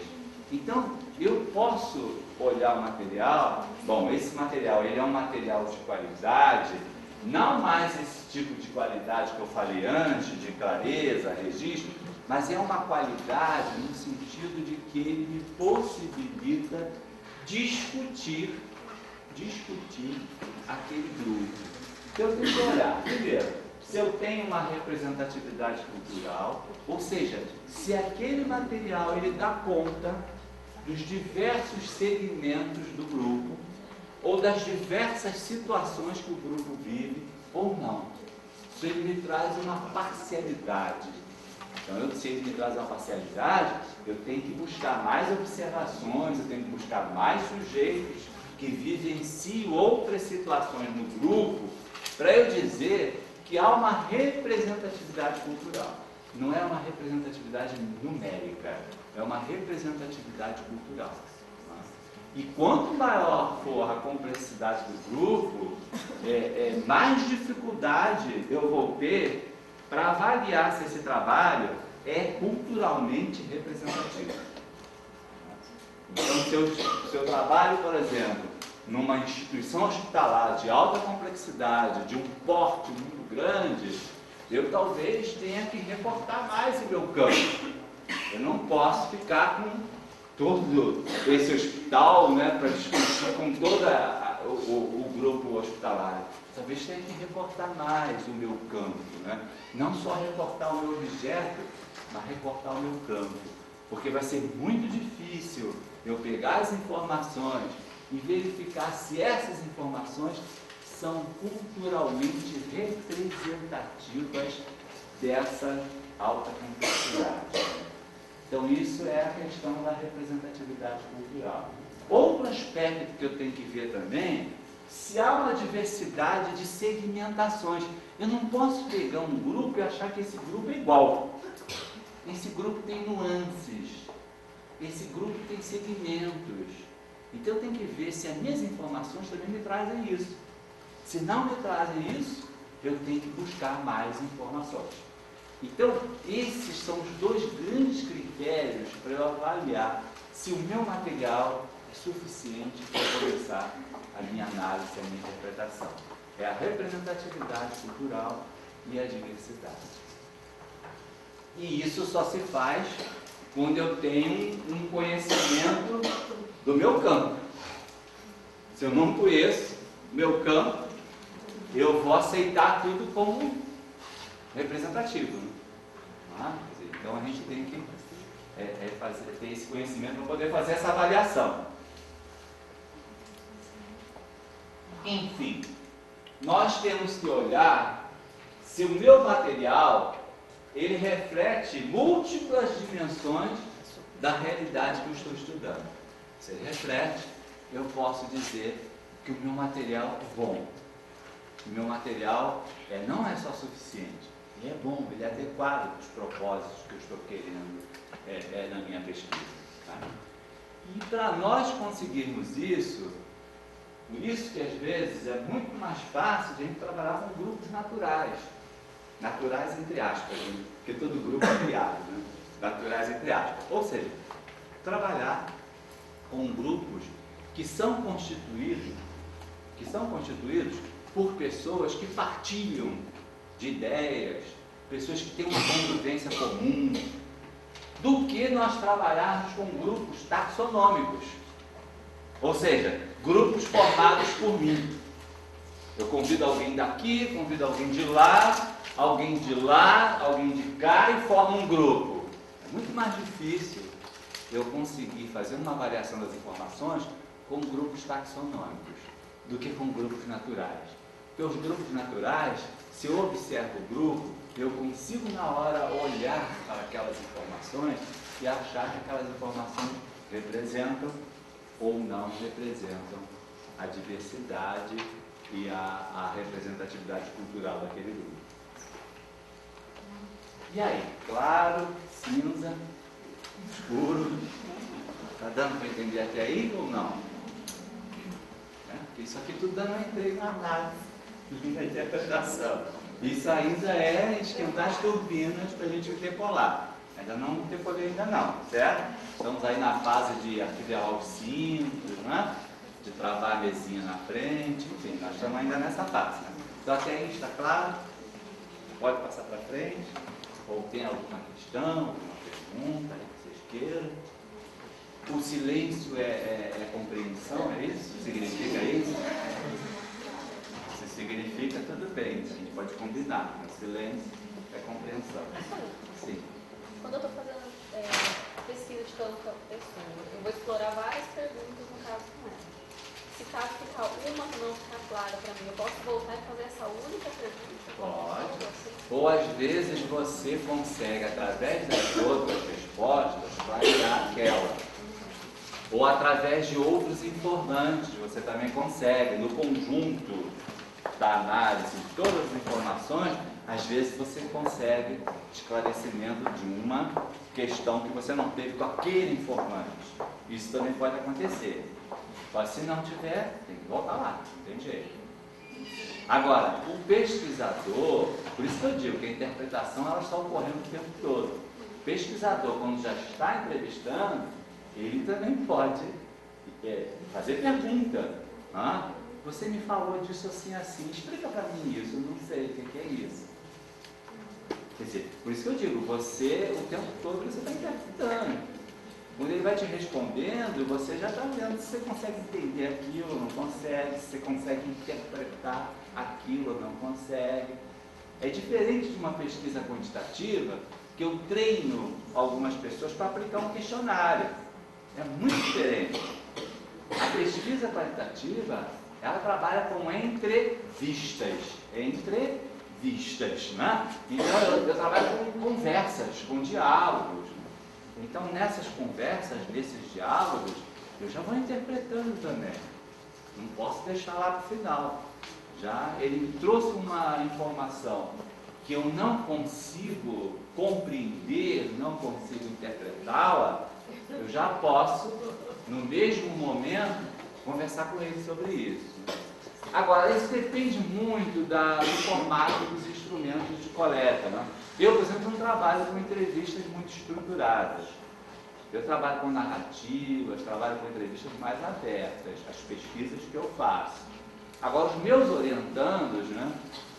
B: Então, eu posso olhar o material, bom, esse material ele é um material de qualidade, não mais esse tipo de qualidade que eu falei antes, de clareza, registro, mas é uma qualidade no sentido de que ele me possibilita discutir aquele grupo. Então, eu tenho que olhar, primeiro, se eu tenho uma representatividade cultural, ou seja, se aquele material ele dá conta dos diversos segmentos do grupo, ou das diversas situações que o grupo vive, ou não. Se ele me traz uma parcialidade. Então, se ele me traz uma parcialidade, eu tenho que buscar mais observações, eu tenho que buscar mais sujeitos que vivenciam outras situações no grupo, para eu dizer que há uma representatividade cultural. Não é uma representatividade numérica, é uma representatividade cultural. E quanto maior for a complexidade do grupo, mais dificuldade eu vou ter para avaliar se esse trabalho é culturalmente representativo. Então, se eu trabalho, por exemplo, numa instituição hospitalar de alta complexidade, de um porte muito grande, eu talvez tenha que reportar mais o meu campo. Eu não posso ficar com todo esse hospital, né, para discutir com todo o grupo hospitalar? Talvez tenha que recortar mais o meu campo, né? Não só recortar o meu objeto, mas recortar o meu campo. Porque vai ser muito difícil eu pegar as informações e verificar se essas informações são culturalmente representativas dessa alta complexidade. Então, isso é a questão da representatividade cultural. Outro aspecto que eu tenho que ver também, se há uma diversidade de segmentações. Eu não posso pegar um grupo e achar que esse grupo é igual. Esse grupo tem nuances. Esse grupo tem segmentos. Então, eu tenho que ver se as minhas informações também me trazem isso. Se não me trazem isso, eu tenho que buscar mais informações. Então, esses são os dois grandes critérios para eu avaliar se o meu material é suficiente para começar a minha análise, a minha interpretação. É a representatividade cultural e a diversidade. E isso só se faz quando eu tenho um conhecimento do meu campo. Se eu não conheço o meu campo, eu vou aceitar tudo como representativo. Né? Então a gente tem que ter esse conhecimento para poder fazer essa avaliação. Enfim, nós temos que olhar se o meu material ele reflete múltiplas dimensões da realidade que eu estou estudando. Se ele reflete, eu posso dizer que o meu material é bom. O meu material não é só suficiente, ele é bom, ele é adequado para os propósitos que eu estou querendo na minha pesquisa. Tá? E para nós conseguirmos isso, por isso que às vezes é muito mais fácil de a gente trabalhar com grupos naturais. Naturais entre aspas, né? Porque todo grupo é criado, né? Naturais entre aspas. Ou seja, trabalhar com grupos que são constituídos por pessoas que partilham de ideias, pessoas que têm uma convivência comum, do que nós trabalharmos com grupos taxonômicos. Ou seja, grupos formados por mim. Eu convido alguém daqui, convido alguém de lá, alguém de cá e formo um grupo. É muito mais difícil eu conseguir fazer uma avaliação das informações com grupos taxonômicos do que com grupos naturais. Porque os grupos naturais, se eu observo o grupo, eu consigo na hora olhar para aquelas informações e achar que aquelas informações representam ou não representam a diversidade e a representatividade cultural daquele grupo. E aí? Claro, cinza, escuro. Está dando para entender até aí ou não? Porque isso aqui tudo dando um entrei na análise, na interpretação. Isso ainda é esquentar as turbinas para a gente decolar. Ainda não decolei ainda não, certo? Estamos aí na fase de arquivelar os cintos, né? De travar a mesinha na frente, enfim, nós estamos ainda nessa fase. Né? Então até aí está claro? Pode passar para frente? Ou tem alguma questão, alguma pergunta que vocês queiram? O silêncio é compreensão, é isso? Significa isso? Se significa, tudo bem, a gente pode combinar. O silêncio é compreensão. Sim.
D: Quando eu estou fazendo pesquisa de campo com a pessoa, eu vou explorar várias perguntas no caso com ela. Se caso ficar uma não ficar clara para mim, eu posso voltar e fazer essa única pergunta?
B: Pode. Ou às vezes você consegue, através das outras respostas, clarear aquela. Ou através de outros informantes, você também consegue, no conjunto da análise de todas as informações, às vezes você consegue esclarecimento de uma questão que você não teve com aquele informante. Isso também pode acontecer. Mas se não tiver, tem que voltar lá, não tem jeito. Agora, o pesquisador, por isso que eu digo que a interpretação ela está ocorrendo o tempo todo. O pesquisador, quando já está entrevistando, ele também pode fazer pergunta. Você me falou disso assim, assim, explica para mim isso, eu não sei o que é isso. Quer dizer, por isso que eu digo, você, o tempo todo, você está interpretando. Quando ele vai te respondendo, você já está vendo se você consegue entender aquilo ou não consegue, se você consegue interpretar aquilo ou não consegue. É diferente de uma pesquisa quantitativa, que eu treino algumas pessoas para aplicar um questionário. É muito diferente. A pesquisa qualitativa, ela trabalha com entrevistas, né? Então eu trabalho com conversas, com diálogos. Então nessas conversas, nesses diálogos, eu já vou interpretando também. Não posso deixar lá para o final. Já ele me trouxe uma informação que eu não consigo compreender, não consigo interpretá-la, eu já posso, no mesmo momento, conversar com ele sobre isso. Agora, isso depende muito do formato dos instrumentos de coleta, né? Eu, por exemplo, não trabalho com entrevistas muito estruturadas. Eu trabalho com narrativas, trabalho com entrevistas mais abertas, as pesquisas que eu faço. Agora, os meus orientandos, né,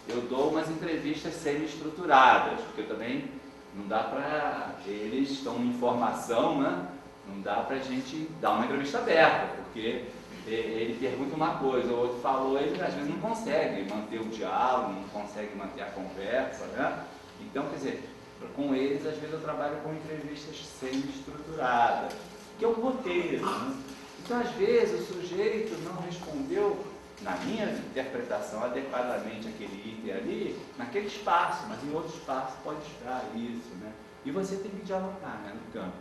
B: eu dou umas entrevistas semi-estruturadas, porque também não dá para... Eles estão em formação, né? Não dá para a gente dar uma entrevista aberta, porque ele pergunta uma coisa, o outro falou, ele às vezes não consegue manter o diálogo, não consegue manter a conversa, né? Então, quer dizer, com eles, às vezes eu trabalho com entrevistas semi-estruturadas, que é um roteiro, né? Então, às vezes, o sujeito não respondeu, na minha interpretação, adequadamente aquele item ali, naquele espaço, mas em outro espaço pode estar isso, né? E você tem que dialogar, né, no campo.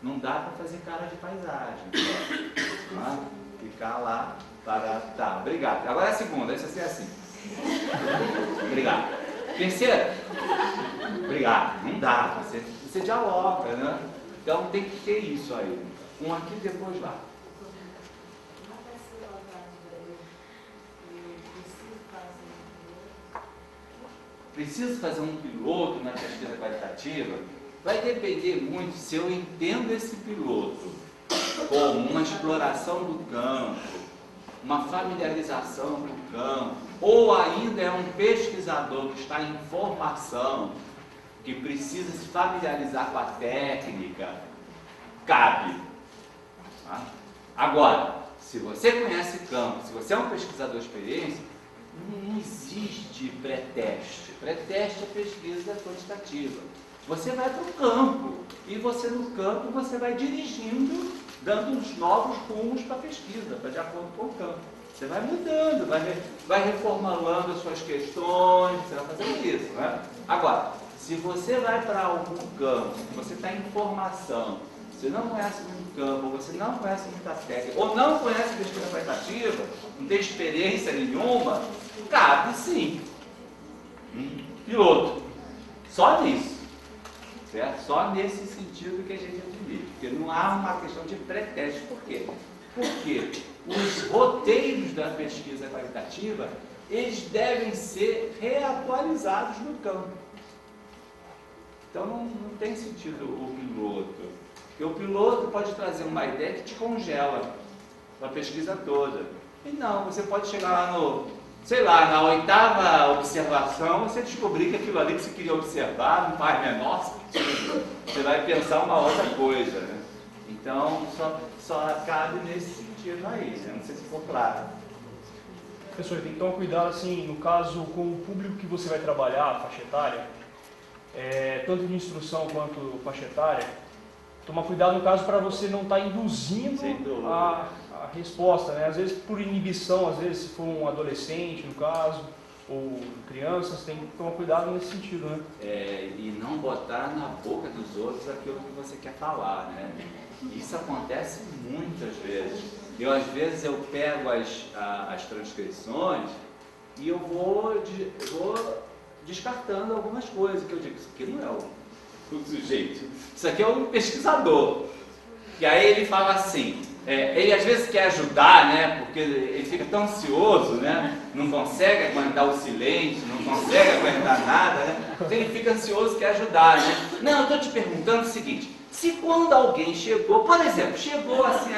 B: Não dá para fazer cara de paisagem, tá? Ficar lá para... Tá, obrigado. Agora é a segunda, essa é assim. Obrigado. Terceira? Obrigado. Não dá, você dialoga, né? Então tem que ter isso aí. Um aqui, depois lá. Preciso fazer um piloto na pesquisa qualitativa? Vai depender muito se eu entendo esse piloto como uma exploração do campo, uma familiarização com o campo, ou ainda é um pesquisador que está em formação, que precisa se familiarizar com a técnica, cabe. Tá? Agora, se você conhece o campo, se você é um pesquisador de experiência, não existe pré-teste. Pré-teste é pesquisa quantitativa. Você vai para o campo e você no campo você vai dirigindo, dando uns novos rumos para a pesquisa, para de acordo com o campo. Você vai mudando, vai reformulando as suas questões, você vai fazendo isso, né? Agora, se você vai para algum campo, você está em formação, você não conhece muito campo, você não conhece muita técnica, ou não conhece pesquisa qualitativa, não tem experiência nenhuma, cabe sim piloto. Só nisso. Certo? Só nesse sentido que a gente admite. Porque não há uma questão de pré-teste. Por quê? Porque os roteiros da pesquisa qualitativa, eles devem ser reatualizados no campo. Então não tem sentido o piloto. Porque o piloto pode trazer uma ideia que te congela a pesquisa toda. E não, você pode chegar lá no, sei lá, na 8ª observação, você descobrir que aquilo ali que você queria observar não faz menor sentido. Você vai pensar uma outra coisa, né? Então, só cabe nesse sentido aí, né? Não sei se ficou claro.
E: Professor, tem que tomar cuidado, assim, no caso, com o público que você vai trabalhar, a faixa etária, tanto de instrução quanto faixa etária, tomar cuidado, no caso, para você não estar induzindo a resposta, né? Às vezes por inibição, às vezes se for um adolescente, no caso, ou crianças, tem que tomar cuidado nesse sentido, né?
B: E não botar na boca dos outros aquilo que você quer falar, né? Isso acontece muitas vezes. Às vezes eu pego as transcrições e eu vou descartando algumas coisas, que eu digo, isso aqui não é o sujeito, isso aqui é um pesquisador. E aí ele fala assim, ele às vezes quer ajudar, né, porque ele fica tão ansioso, né, não consegue aguentar o silêncio, não consegue aguentar nada, né, então ele fica ansioso, quer ajudar, né. Não, eu estou te perguntando o seguinte, se quando alguém chegou, por exemplo, chegou assim,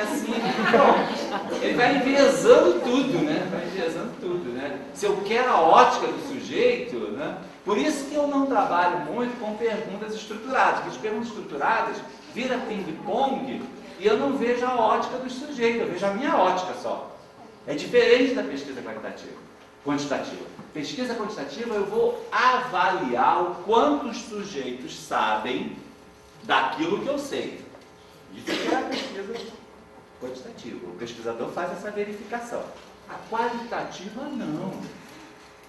B: bom, ele vai enviesando tudo, né, Se eu quero a ótica do sujeito, né, Por isso que eu não trabalho muito com perguntas estruturadas, porque as perguntas estruturadas vira ping-pong e eu não vejo a ótica do sujeito, eu vejo a minha ótica só. É diferente da pesquisa quantitativa. Pesquisa quantitativa, eu vou avaliar o quanto os sujeitos sabem daquilo que eu sei. Isso é a pesquisa quantitativa. O pesquisador faz essa verificação. A qualitativa, não.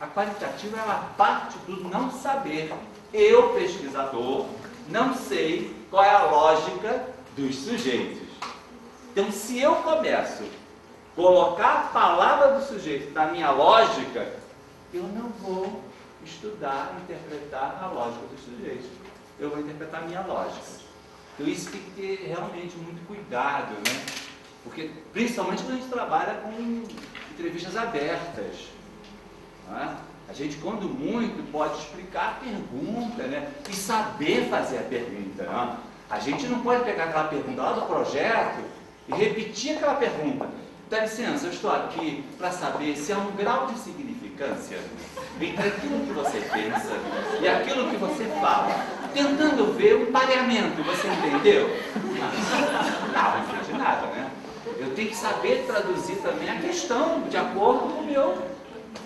B: A qualitativa, ela parte do não saber. Eu, pesquisador, não sei qual é a lógica dos sujeitos. Então, se eu começo a colocar a palavra do sujeito na minha lógica, eu não vou estudar, interpretar a lógica dos sujeitos. Eu vou interpretar a minha lógica. Então, isso tem que ter realmente muito cuidado, né? Porque, principalmente quando a gente trabalha com entrevistas abertas, né? A gente, quando muito, pode explicar a pergunta, né? E saber fazer a pergunta, né? A gente não pode pegar aquela pergunta lá do projeto e repetir aquela pergunta. Dá licença, eu estou aqui para saber se há um grau de significância entre aquilo que você pensa e aquilo que você fala, tentando ver um pareamento, você entendeu? Não entendi nada, né? Eu tenho que saber traduzir também a questão de acordo com o meu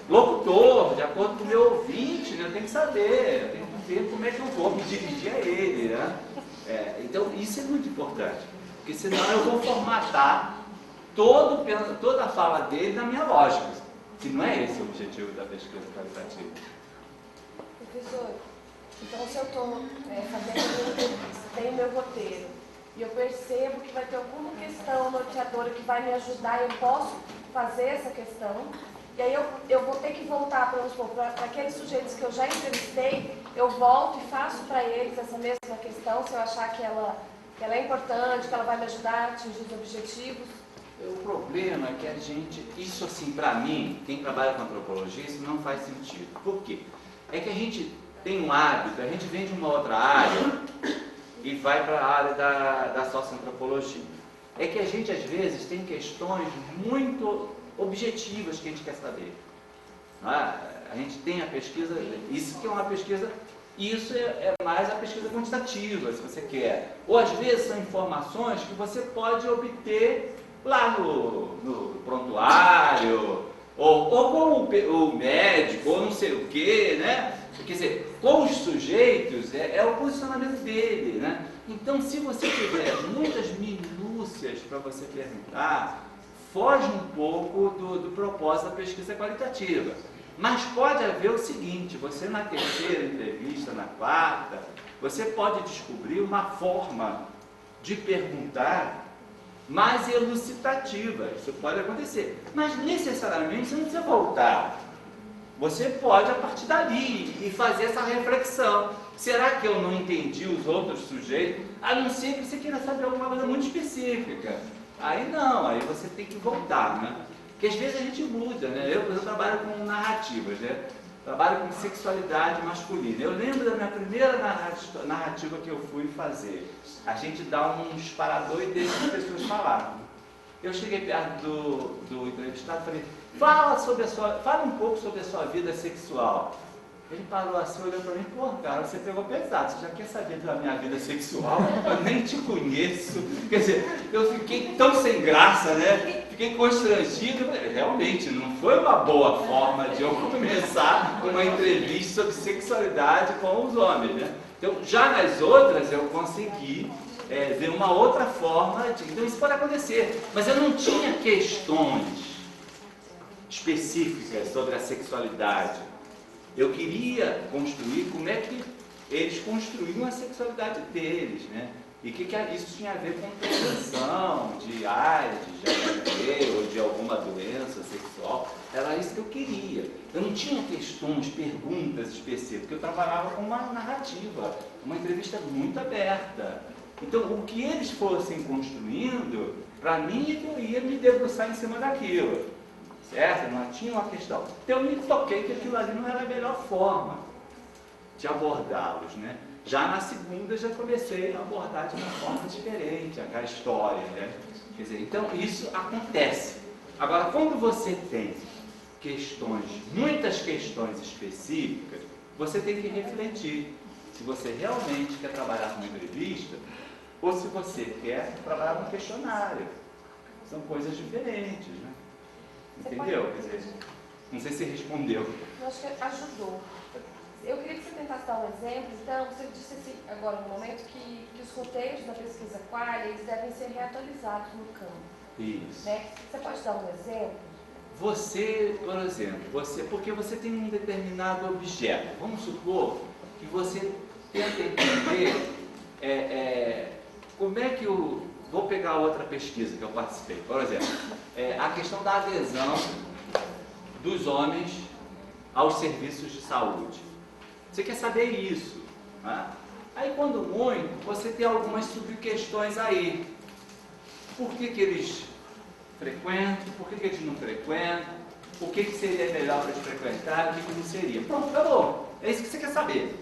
B: locutor, de acordo com o meu ouvinte, né? Eu tenho que saber, eu tenho que ver como é que eu vou me dirigir a ele, né? Então, isso é muito importante, porque senão eu vou formatar toda a fala dele na minha lógica, que não é esse o objetivo da pesquisa qualitativa.
F: Professor, então se eu estou fazendo a minha entrevista, tenho meu roteiro, e eu percebo que vai ter alguma questão norteadora que vai me ajudar, eu posso fazer essa questão, e aí eu vou ter que voltar para aqueles sujeitos que eu já entrevistei, eu volto e faço para eles essa mesma questão, se eu achar que ela é importante, que ela vai me ajudar a atingir os objetivos.
B: O problema é que a gente, isso assim, para mim, quem trabalha com antropologia, isso não faz sentido. Por quê? É que a gente tem um hábito, a gente vem de uma outra área e vai para a área da socioantropologia. É que a gente, às vezes, tem questões muito objetivas que a gente quer saber. A gente tem a pesquisa, isso que é uma pesquisa, isso é mais a pesquisa quantitativa, se você quer. Ou, às vezes, são informações que você pode obter lá no prontuário, ou com o médico, ou não sei o quê, né? Quer dizer, com os sujeitos, é o posicionamento dele, né? Então, se você tiver muitas minúcias para você perguntar, foge um pouco do propósito da pesquisa qualitativa. Mas pode haver o seguinte, você na terceira entrevista, na quarta, você pode descobrir uma forma de perguntar mais elucidativa. Isso pode acontecer. Mas necessariamente você não precisa voltar. Você pode, a partir dali, e fazer essa reflexão. Será que eu não entendi os outros sujeitos? A não ser que você queira saber alguma coisa muito específica. Aí não, aí você tem que voltar, né? Porque às vezes a gente muda, né? Eu trabalho com narrativas, né? Trabalho com sexualidade masculina. Eu lembro da minha primeira narrativa que eu fui fazer. A gente dá um disparador e deixa as pessoas falar. Eu cheguei perto do entrevistado e falei, fala um pouco sobre a sua vida sexual. Ele parou assim, olhou para mim, pô, cara, você pegou pesado, você já quer saber da minha vida sexual? Eu nem te conheço. Quer dizer, eu fiquei tão sem graça, né? Fiquei constrangido. Realmente, não foi uma boa forma de eu começar uma entrevista sobre sexualidade com os homens, né? Então, já nas outras, eu consegui ver uma outra forma de... Então, isso pode acontecer. Mas eu não tinha questões específicas sobre a sexualidade. Eu queria construir como é que eles construíam a sexualidade deles, né? E o que isso tinha a ver com prevenção de AIDS, de HIV ou de alguma doença sexual. Era isso que eu queria. Eu não tinha questões, perguntas específicas, eu trabalhava com uma narrativa, uma entrevista muito aberta. Então, o que eles fossem construindo, para mim, é que eu ia me debruçar em cima daquilo. Certo? Não tinha uma questão. Então, eu me toquei que aquilo ali não era a melhor forma de abordá-los, né? Já na segunda, já comecei a abordar de uma forma diferente a história, né? Quer dizer, então, isso acontece. Agora, quando você tem questões, muitas questões específicas, você tem que refletir se você realmente quer trabalhar com uma entrevista ou se você quer trabalhar com um questionário. São coisas diferentes, né? Entendeu? Quer dizer, não sei se respondeu.
F: Eu acho que ajudou. Eu queria que você tentasse dar um exemplo. Então, você disse assim, agora no momento que os roteiros da pesquisa Qualia, eles devem ser reatualizados no campo.
B: Isso.
F: Né? Você pode dar um exemplo?
B: Você, por exemplo, porque você tem um determinado objeto. Vamos supor que você tenta entender como é que vou pegar outra pesquisa que eu participei. Por exemplo, a questão da adesão dos homens aos serviços de saúde. Você quer saber isso, né? Aí, quando muito, você tem algumas subquestões aí. Por que eles frequentam? Por que eles não frequentam? O que seria melhor para eles frequentar? O que não seria? Pronto, acabou. É isso que você quer saber.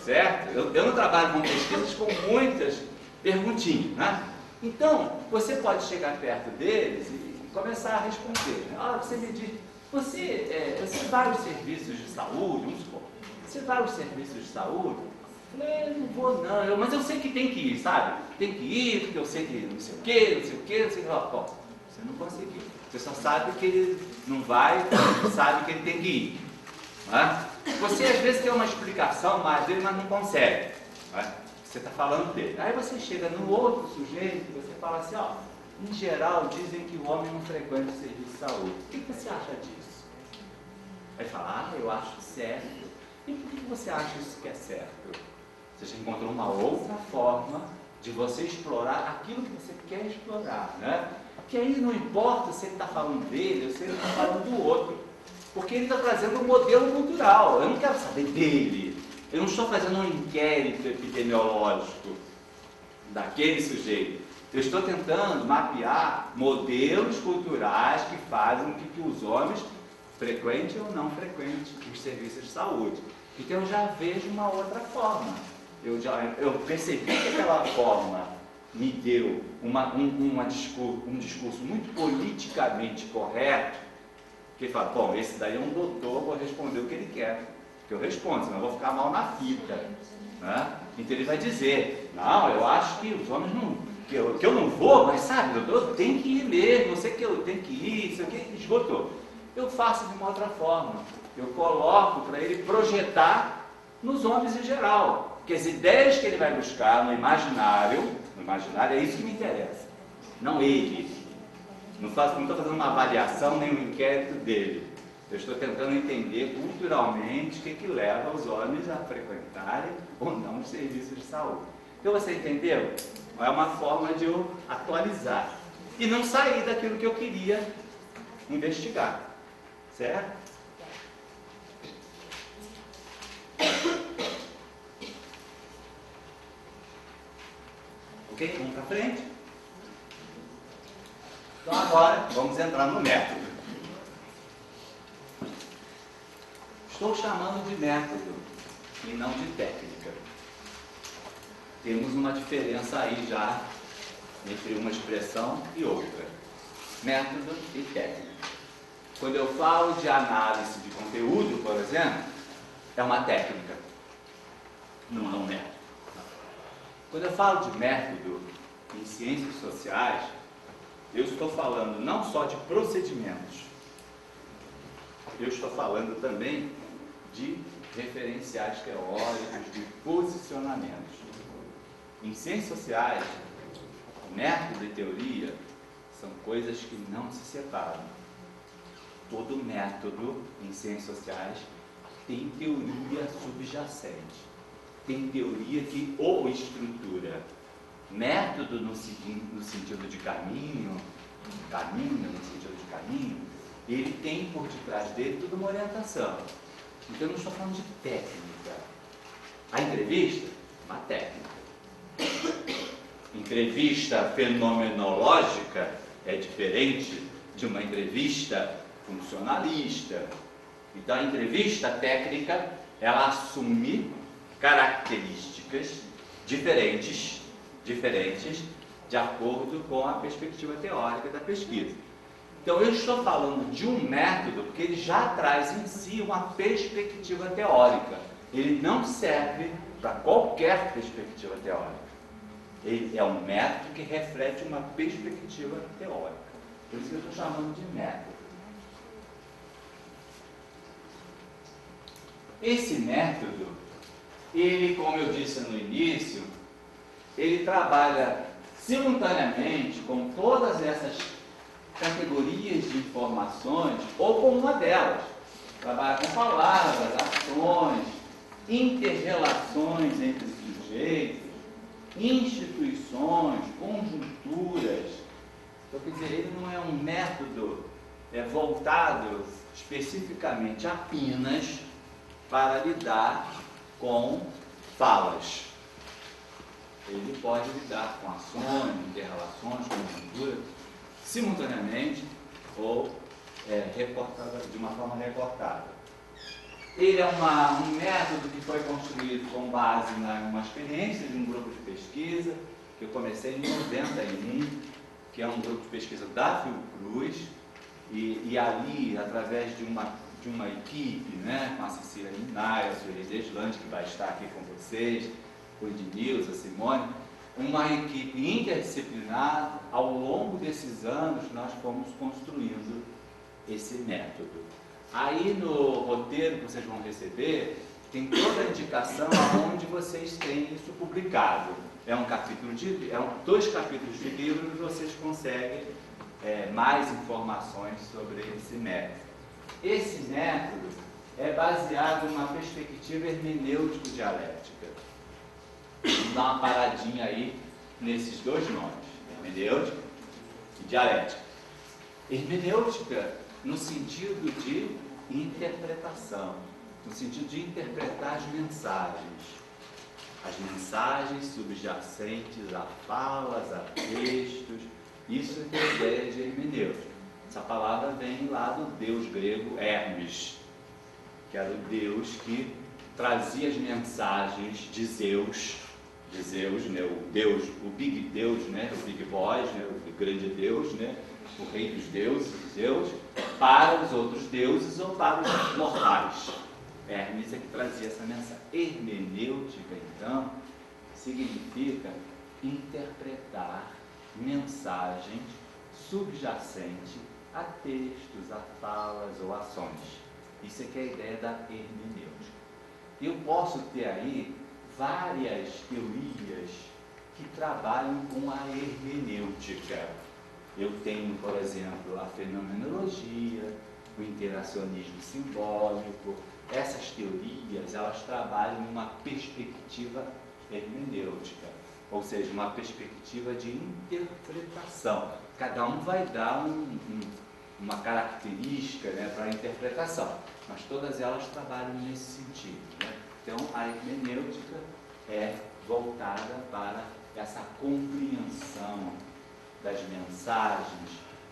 B: Certo? Eu não trabalho com pesquisas com muitas perguntinhas, né? Então, você pode chegar perto deles e começar a responder. Ah, você me diz, você vai aos serviços de saúde, vamos supor, você vai aos serviços de saúde? Eu falei, não vou não, mas eu sei que tem que ir, sabe? Tem que ir, porque eu sei que não sei o quê, não sei o quê, não sei o quê. Bom, você não conseguiu. Você só sabe que ele não vai, sabe que ele tem que ir. Não é? Você às vezes tem uma explicação mais dele, mas não consegue. Não é? Você está falando dele. Aí você chega no outro sujeito e você fala assim, ó, em geral dizem que o homem não frequenta o serviço de saúde. O que você acha disso? Aí fala, eu acho certo. E por que você acha isso que é certo? Você já encontrou uma outra forma de você explorar aquilo que você quer explorar, né? Que aí não importa se ele está falando dele ou se ele está falando do outro, porque ele está trazendo um modelo cultural. Eu não quero saber dele. Eu não estou fazendo um inquérito epidemiológico daquele sujeito. Eu estou tentando mapear modelos culturais que fazem com que os homens frequente ou não frequente os serviços de saúde. Então eu já vejo uma outra forma. Eu percebi que aquela forma me deu um discurso muito politicamente correto, que ele fala, bom, esse daí é um doutor, vou responder o que ele quer. Que eu respondo, senão eu vou ficar mal na fita. Né? Então ele vai dizer, não, eu acho que os homens não, que eu não vou, mas sabe, doutor, tem que ir mesmo, eu sei que eu tenho que ir, isso aqui esgotou. Eu faço de uma outra forma. Eu coloco para ele projetar nos homens em geral. Porque as ideias que ele vai buscar no imaginário é isso que me interessa. Não ele. Não estou fazendo uma avaliação nem um inquérito dele. Eu estou tentando entender culturalmente o que leva os homens a frequentarem ou não os serviços de saúde. Então você entendeu? É uma forma de eu atualizar. E não sair daquilo que eu queria investigar. Certo? Ok? Vamos para frente? Então agora vamos entrar no método. Estou chamando de método e não de técnica. Temos uma diferença aí já entre uma expressão e outra. Método e técnica. Quando eu falo de análise de conteúdo, por exemplo, é uma técnica, não é um método. Quando eu falo de método em ciências sociais, eu estou falando não só de procedimentos, eu estou falando também de referenciais teóricos, de posicionamentos. Em ciências sociais, método e teoria são coisas que não se separam. Todo método em ciências sociais tem teoria subjacente, tem teoria que o estrutura. Método no sentido de caminho no sentido de caminho, ele tem por detrás dele toda uma orientação. Então eu não estou falando de técnica. A entrevista, uma técnica. Entrevista fenomenológica é diferente de uma entrevista funcionalista. Então a entrevista técnica, ela assume características diferentes de acordo com a perspectiva teórica da pesquisa. Então, eu estou falando de um método porque ele já traz em si uma perspectiva teórica. Ele não serve para qualquer perspectiva teórica. Ele é um método que reflete uma perspectiva teórica. Por isso que eu estou chamando de método. Esse método, ele, como eu disse no início, ele trabalha simultaneamente com todas essas categorias de informações, ou com uma delas. Trabalha com palavras, ações, inter-relações entre sujeitos, instituições, conjunturas. Então, quer dizer, ele não é um método voltado especificamente apenas para lidar com falas. Ele pode lidar com ações, inter-relações, conjunturas, simultaneamente ou de uma forma recortada. Ele é um método que foi construído com base numa experiência de um grupo de pesquisa, que eu comecei em 91, que é um grupo de pesquisa da Fiocruz, e ali, através de uma equipe, né, com a Cecília Linhares, o Sueli Deslande, que vai estar aqui com vocês, o Ednilson, a Simone, uma equipe interdisciplinar. Ao longo desses anos, nós fomos construindo esse método. Aí no roteiro que vocês vão receber, tem toda a indicação aonde vocês têm isso publicado. Dois capítulos de livro e vocês conseguem mais informações sobre esse método. Esse método é baseado numa perspectiva hermenêutico-dialética. Vamos dar uma paradinha aí nesses dois nomes, hermenêutica e dialética. Hermenêutica no sentido de interpretação, no sentido de interpretar as mensagens subjacentes a falas, a textos. Isso é a ideia de hermenêutica. Essa palavra vem lá do deus grego Hermes, que era o deus que trazia as mensagens de Zeus, né, o Big Deus, né, o Big Boss, né, o grande Deus, né, o rei dos deuses, Zeus, para os outros deuses ou para os mortais. Hermes é que trazia essa mensagem. Hermenêutica, então, significa interpretar mensagens subjacentes a textos, a falas ou ações. Isso é que é a ideia da hermenêutica. Eu posso ter aí várias teorias que trabalham com a hermenêutica. Eu tenho, por exemplo, a fenomenologia, o interacionismo simbólico. Essas teorias, elas trabalham numa perspectiva hermenêutica, ou seja, uma perspectiva de interpretação. Cada um vai dar uma característica, né, para a interpretação, mas todas elas trabalham nesse sentido, né? Então, a hermenêutica é voltada para essa compreensão das mensagens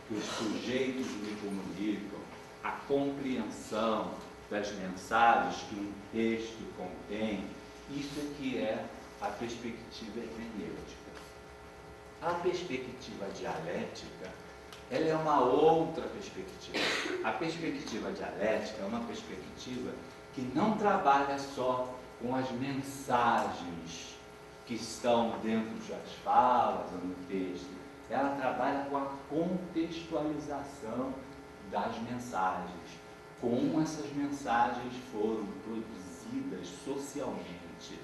B: que os sujeitos me comunicam, a compreensão das mensagens que um texto contém. Isso é que é a perspectiva hermenêutica. A perspectiva dialética, ela é uma outra perspectiva. A perspectiva dialética é uma perspectiva que não trabalha só com as mensagens que estão dentro das falas ou no texto. Ela trabalha com a contextualização das mensagens, como essas mensagens foram produzidas socialmente,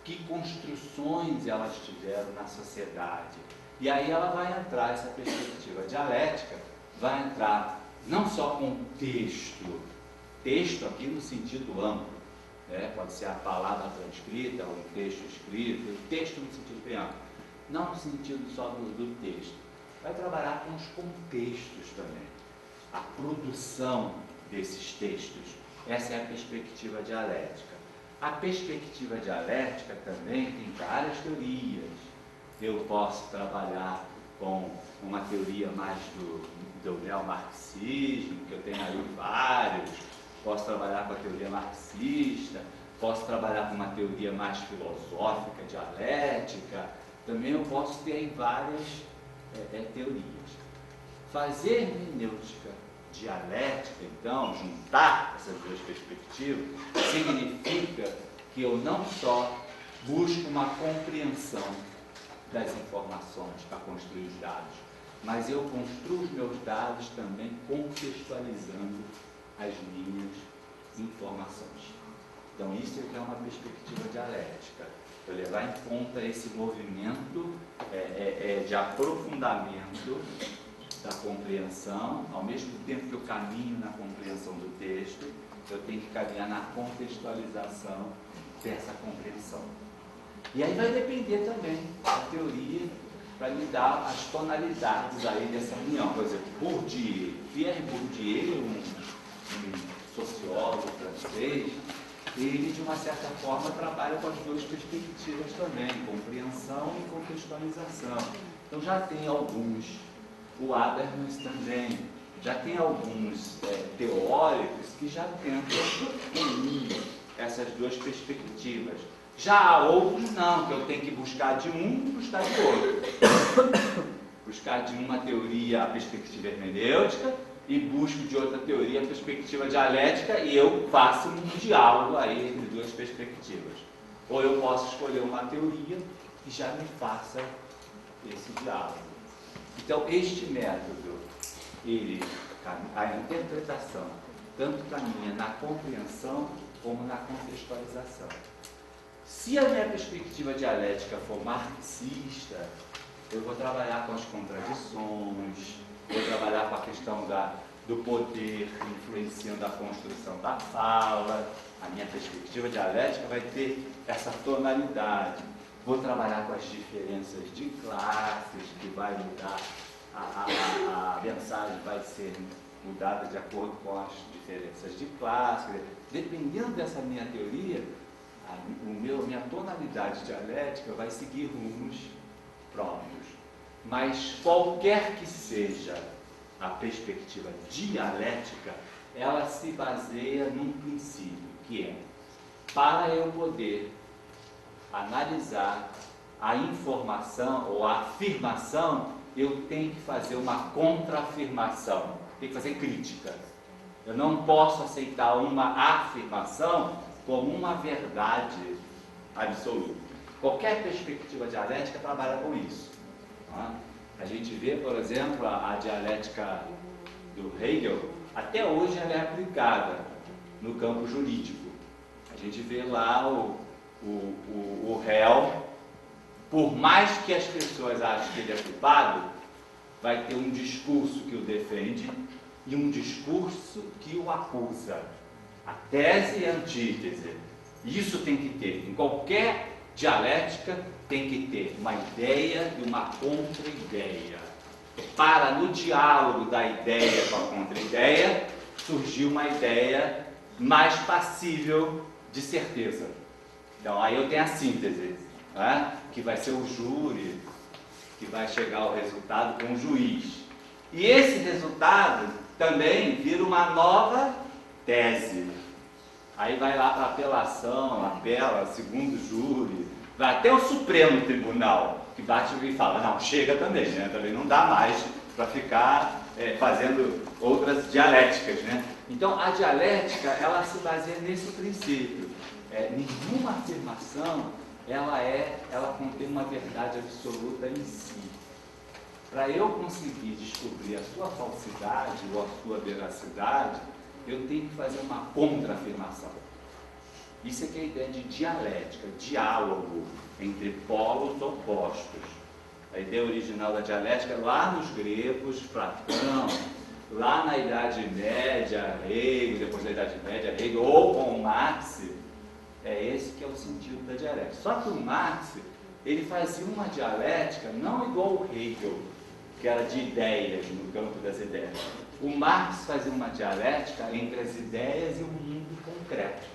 B: que construções elas tiveram na sociedade. E aí ela vai entrar, essa perspectiva dialética, vai entrar não só com texto aqui no sentido amplo, né? Pode ser a palavra transcrita ou o texto escrito, o texto no sentido bem amplo, não no sentido só do texto. Vai trabalhar com os contextos também, a produção desses textos. Essa é a perspectiva dialética. A perspectiva dialética também tem várias teorias. Eu posso trabalhar com uma teoria mais do neomarxismo, que eu tenho aí vários. Posso trabalhar com a teoria marxista, posso trabalhar com uma teoria mais filosófica, dialética. Também eu posso ter aí várias teorias. Fazer hermenêutica dialética, então, juntar essas duas perspectivas, significa que eu não só busco uma compreensão das informações para construir os dados, mas eu construo os meus dados também contextualizando as minhas informações. Então, isso é uma perspectiva dialética. Eu levar em conta esse movimento de aprofundamento da compreensão, ao mesmo tempo que eu caminho na compreensão do texto, eu tenho que caminhar na contextualização dessa compreensão. E aí vai depender também da teoria para me dar as tonalidades aí dessa união. Por exemplo, Bourdieu, Pierre Bourdieu, um sociólogo francês, ele, de uma certa forma, trabalha com as duas perspectivas também, compreensão e contextualização. Então já tem alguns, o Habermas também, já tem alguns teóricos que já tentam unir essas duas perspectivas. Já há outros não, que eu tenho que buscar de um e buscar de outro. Buscar de uma teoria a perspectiva hermenêutica e busco de outra teoria a perspectiva dialética e eu faço um diálogo aí entre duas perspectivas. Ou eu posso escolher uma teoria que já me faça esse diálogo. Então, este método, a interpretação, tanto caminha na compreensão como na contextualização. Se a minha perspectiva dialética for marxista, eu vou trabalhar com as contradições, vou trabalhar com a questão do poder influenciando a construção da fala. A minha perspectiva dialética vai ter essa tonalidade. Vou trabalhar com as diferenças de classes, que vai mudar, a mensagem vai ser mudada de acordo com as diferenças de classe. Dependendo dessa minha teoria, minha tonalidade dialética vai seguir rumos próprios. Mas qualquer que seja a perspectiva dialética, ela se baseia num princípio, que é, para eu poder analisar a informação ou a afirmação, eu tenho que fazer uma contra-afirmação, tenho que fazer crítica. Eu não posso aceitar uma afirmação como uma verdade absoluta. Qualquer perspectiva dialética trabalha com isso. Tá? A gente vê, por exemplo, a dialética do Hegel, até hoje ela é aplicada no campo jurídico. A gente vê lá o réu, por mais que as pessoas achem que ele é culpado, vai ter um discurso que o defende e um discurso que o acusa. A tese e a antítese. Isso tem que ter. Em qualquer dialética tem que ter uma ideia e uma contra-ideia. Para, no diálogo da ideia com a contra-ideia, surgir uma ideia mais passível de certeza. Então, aí eu tenho a síntese, né? Que vai ser o júri, que vai chegar ao resultado com o juiz. E esse resultado também vira uma nova tese. Aí vai lá para a apelação, apela, segundo júri, vai até o Supremo Tribunal, que bate e fala, não, chega também, né? Também não dá mais para ficar fazendo outras dialéticas, né? Então, a dialética, ela se baseia nesse princípio. Nenhuma afirmação, ela contém uma verdade absoluta em si. Para eu conseguir descobrir a sua falsidade ou a sua veracidade, eu tenho que fazer uma contra-afirmação. Isso é que é a ideia de dialética, diálogo entre polos opostos. A ideia original da dialética, lá nos gregos, Platão, lá na Idade Média, Hegel, depois da Idade Média, Hegel, ou com Marx, esse que é o sentido da dialética. Só que o Marx, ele fazia uma dialética não igual ao Hegel, que era de ideias, no campo das ideias. O Marx fazia uma dialética entre as ideias e o mundo concreto,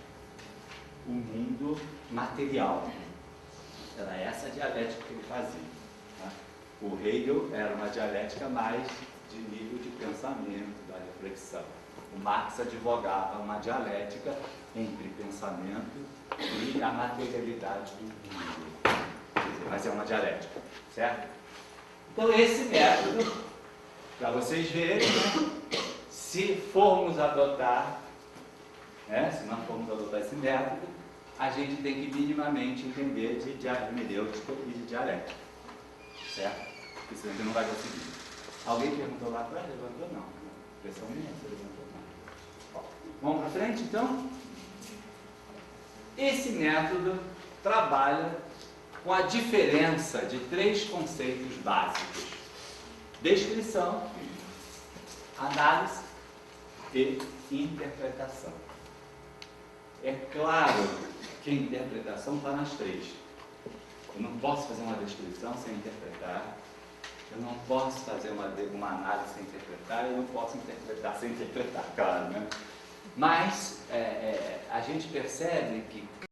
B: o mundo material. Era essa a dialética que ele fazia. Tá? O Hegel era uma dialética mais de nível de pensamento, da reflexão. O Marx advogava uma dialética entre pensamento e a materialidade do mundo. Mas é uma dialética, certo? Então, esse método Para vocês verem, né? Se formos adotar, né? Se não formos adotar esse método, a gente tem que minimamente entender de hermenêutica e de dialética. Certo? Porque senão a gente não vai conseguir. Alguém perguntou lá atrás? Levantou? Não. Pressão minha, você levantou? Não. Vamos para frente, então? Esse método trabalha com a diferença de 3 conceitos básicos: descrição, análise e interpretação. É claro que a interpretação está nas 3. Eu não posso fazer uma descrição sem interpretar, eu não posso fazer uma análise sem interpretar, eu não posso interpretar sem interpretar, claro, né? Mas a gente percebe que